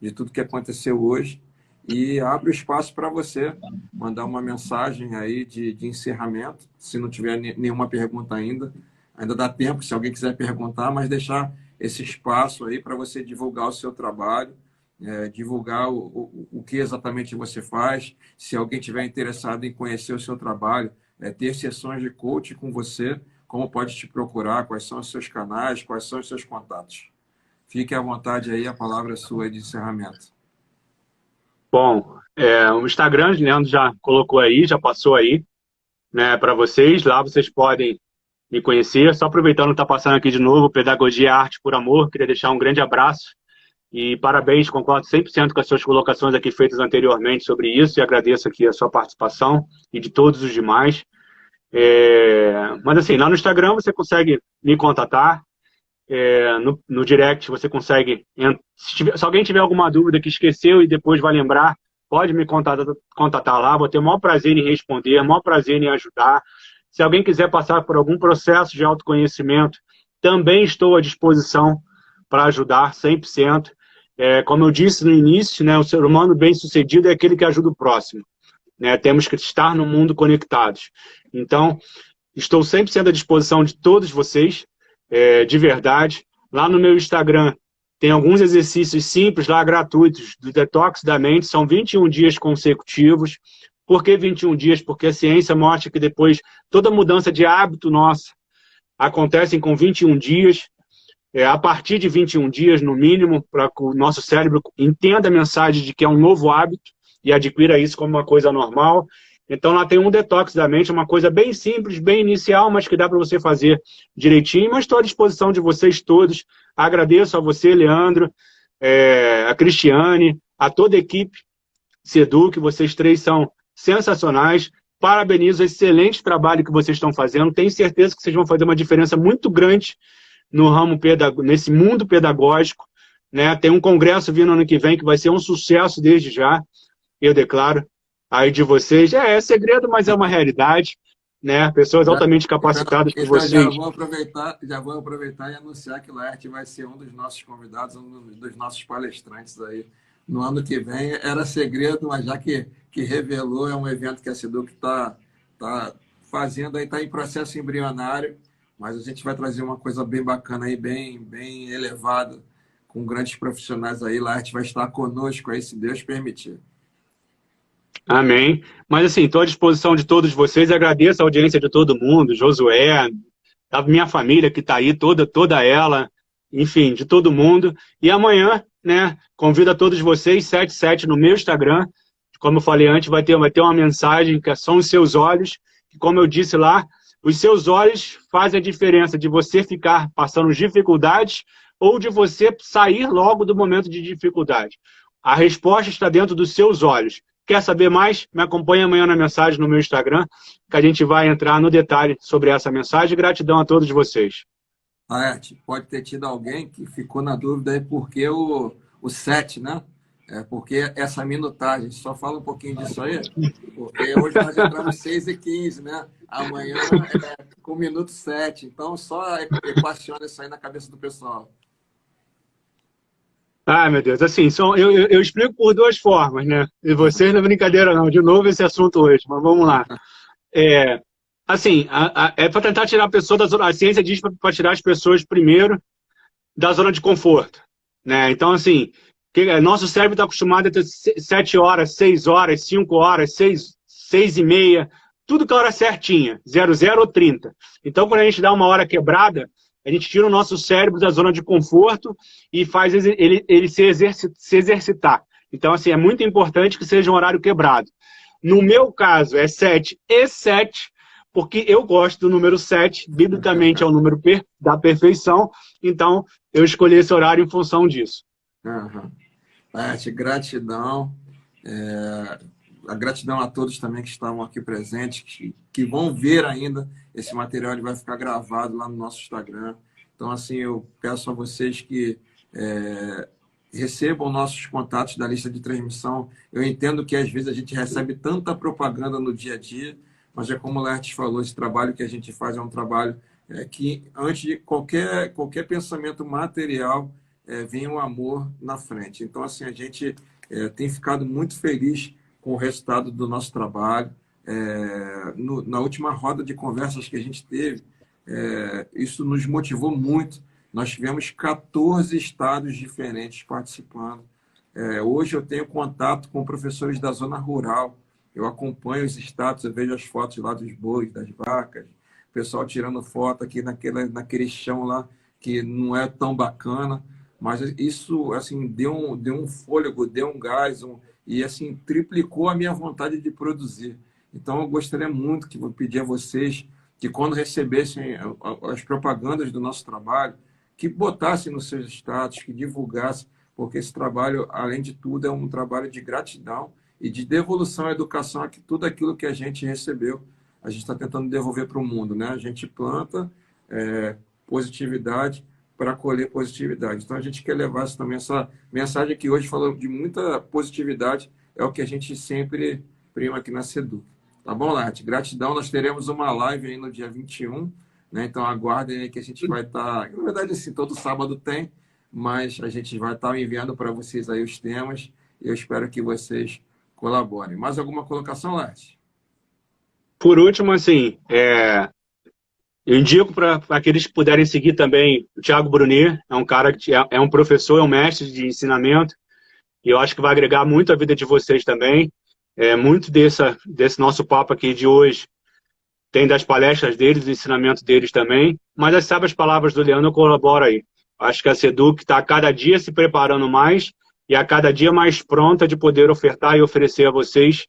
de tudo que aconteceu hoje e abro espaço para você mandar uma mensagem aí de encerramento, se não tiver nenhuma pergunta ainda dá tempo, se alguém quiser perguntar, mas deixar esse espaço aí para você divulgar o seu trabalho, divulgar o que exatamente você faz, se alguém tiver interessado em conhecer o seu trabalho, ter sessões de coaching com você, como pode te procurar, quais são os seus canais, quais são os seus contatos. Fique à vontade aí, a palavra é sua de encerramento. Bom, o Instagram, o Leandro já colocou aí, já passou aí, né, para vocês. Lá vocês podem me conhecer. Só aproveitando que está passando aqui de novo, Pedagogia Arte por Amor, queria deixar um grande abraço e parabéns, concordo 100% com as suas colocações aqui feitas anteriormente sobre isso e agradeço aqui a sua participação e de todos os demais. Mas assim, lá no Instagram você consegue me contatar, no direct você consegue, se alguém tiver alguma dúvida que esqueceu e depois vai lembrar, pode me contatar lá, vou ter o maior prazer em responder, o maior prazer em ajudar. Se alguém quiser passar por algum processo de autoconhecimento, também estou à disposição para ajudar 100%. Como eu disse no início, né, o ser humano bem-sucedido é aquele que ajuda o próximo. Né? Temos que estar no mundo conectados. Então, estou 100% à disposição de todos vocês, de verdade. Lá no meu Instagram tem alguns exercícios simples lá, gratuitos, do detox da mente, são 21 dias consecutivos. Por que 21 dias? Porque a ciência mostra que depois toda mudança de hábito nossa acontece com 21 dias. A partir de 21 dias, no mínimo, para que o nosso cérebro entenda a mensagem de que é um novo hábito e adquira isso como uma coisa normal. Então, lá tem um detox da mente, uma coisa bem simples, bem inicial, mas que dá para você fazer direitinho. Mas estou à disposição de vocês todos. Agradeço a você, Leandro, a Cristiane, a toda a equipe Seduc, vocês três são sensacionais. Parabenizo o excelente trabalho que vocês estão fazendo. Tenho certeza que vocês vão fazer uma diferença muito grande no ramo nesse mundo pedagógico. Né? Tem um congresso vindo ano que vem que vai ser um sucesso desde já, eu declaro. Aí de vocês, é segredo, mas é uma realidade, né? Pessoas altamente capacitadas por vocês. Já vou aproveitar e anunciar que o Laerte vai ser um dos nossos convidados, um dos nossos palestrantes aí no ano que vem. Era segredo, mas já que revelou, é um evento que a Seduc está fazendo, aí está em processo embrionário, mas a gente vai trazer uma coisa bem bacana aí, bem elevada, com grandes profissionais aí. Laerte vai estar conosco aí, se Deus permitir. Amém. Mas assim, estou à disposição de todos vocês, agradeço a audiência de todo mundo, Josué, a minha família que está aí, toda ela, enfim, de todo mundo. E amanhã, né, convido a todos vocês, 7/7 no meu Instagram, como eu falei antes, vai ter uma mensagem que são os seus olhos, que como eu disse lá, os seus olhos fazem a diferença de você ficar passando dificuldades ou de você sair logo do momento de dificuldade. A resposta está dentro dos seus olhos. Quer saber mais? Me acompanhe amanhã na mensagem no meu Instagram, que a gente vai entrar no detalhe sobre essa mensagem. Gratidão a todos vocês. Laerte, pode ter tido alguém que ficou na dúvida aí por que o 7, né? Porque essa minutagem, só fala um pouquinho disso aí, porque hoje nós entramos 6h15, né? Amanhã com o minuto 7, então só equaciona isso aí na cabeça do pessoal. Ai, meu Deus, assim, eu explico por duas formas, né? E vocês não é brincadeira não, de novo esse assunto hoje, mas vamos lá. Assim, é para tentar tirar a pessoa da zona, a ciência diz para tirar as pessoas primeiro da zona de conforto, né? Então, assim, nosso cérebro está acostumado a ter 7 horas, 6 horas, 5 horas, 6h30, tudo com a hora certinha, 00 ou 30. Então, quando a gente dá uma hora quebrada, a gente tira o nosso cérebro da zona de conforto e faz ele se exercitar. Então, assim, é muito importante que seja um horário quebrado. No meu caso, é 7/7, porque eu gosto do número 7, biblicamente é o número da perfeição, então eu escolhi esse horário em função disso. Gratidão. A gratidão a todos também que estavam aqui presentes, que vão ver ainda esse material, ele vai ficar gravado lá no nosso Instagram. Então, assim, eu peço a vocês que recebam nossos contatos da lista de transmissão. Eu entendo que às vezes a gente recebe tanta propaganda no dia a dia, mas é como o Laerte falou, esse trabalho que a gente faz é um trabalho que, antes de qualquer pensamento material, vem o amor na frente. Então, assim, a gente tem ficado muito feliz com o resultado do nosso trabalho. Na última roda de conversas que a gente teve, isso nos motivou muito. Nós tivemos 14 estados diferentes participando. Hoje eu tenho contato com professores da zona rural. Eu acompanho os estados, eu vejo as fotos lá dos bois, das vacas, o pessoal tirando foto aqui naquele chão lá que não é tão bacana. Mas isso, assim, deu um fôlego, deu um gás, e assim, triplicou a minha vontade de produzir. Então, eu gostaria muito que vou pedir a vocês que quando recebessem as propagandas do nosso trabalho, que botassem nos seus status, que divulgassem, porque esse trabalho, além de tudo, é um trabalho de gratidão e de devolução à educação, que tudo aquilo que a gente recebeu, a gente está tentando devolver para o mundo, né? A gente planta positividade para colher positividade. Então, a gente quer levar também essa mensagem que hoje falou de muita positividade, é o que a gente sempre prima aqui na Seduc. Tá bom, Laerte? Gratidão. Nós teremos uma live aí no dia 21, né? Então, aguardem aí que a gente vai estar... Na verdade, assim, todo sábado tem, mas a gente vai estar enviando para vocês aí os temas e eu espero que vocês colaborem. Mais alguma colocação, Laerte? Por último, assim, eu indico para aqueles que puderem seguir também o Thiago Brunet, é um cara que é um professor, é um mestre de ensinamento, e eu acho que vai agregar muito a vida de vocês também. Muito desse nosso papo aqui de hoje tem das palestras deles, do ensinamento deles também, mas as sábias palavras do Leandro colaboram aí. Acho que a Seduc está a cada dia se preparando mais e a cada dia mais pronta de poder ofertar e oferecer a vocês,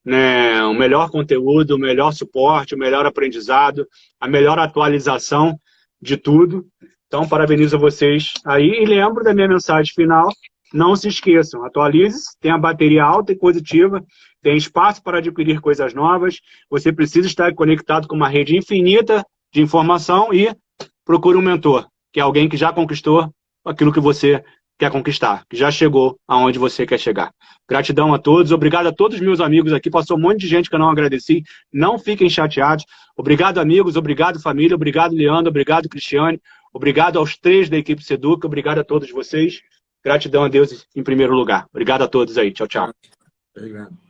né, o melhor conteúdo, o melhor suporte, o melhor aprendizado, a melhor atualização de tudo. Então, parabenizo vocês aí e lembro da minha mensagem final. Não se esqueçam, atualize-se, tem a bateria alta e positiva, tem espaço para adquirir coisas novas, você precisa estar conectado com uma rede infinita de informação e procure um mentor, que é alguém que já conquistou aquilo que você quer conquistar, que já chegou aonde você quer chegar. Gratidão a todos, obrigado a todos os meus amigos aqui, passou um monte de gente que eu não agradeci, não fiquem chateados. Obrigado, amigos, obrigado, família, obrigado, Leandro, obrigado, Cristiane, obrigado aos 3 da equipe Seduc, obrigado a todos vocês. Gratidão a Deus em primeiro lugar. Obrigado a todos aí. Tchau, tchau. Obrigado.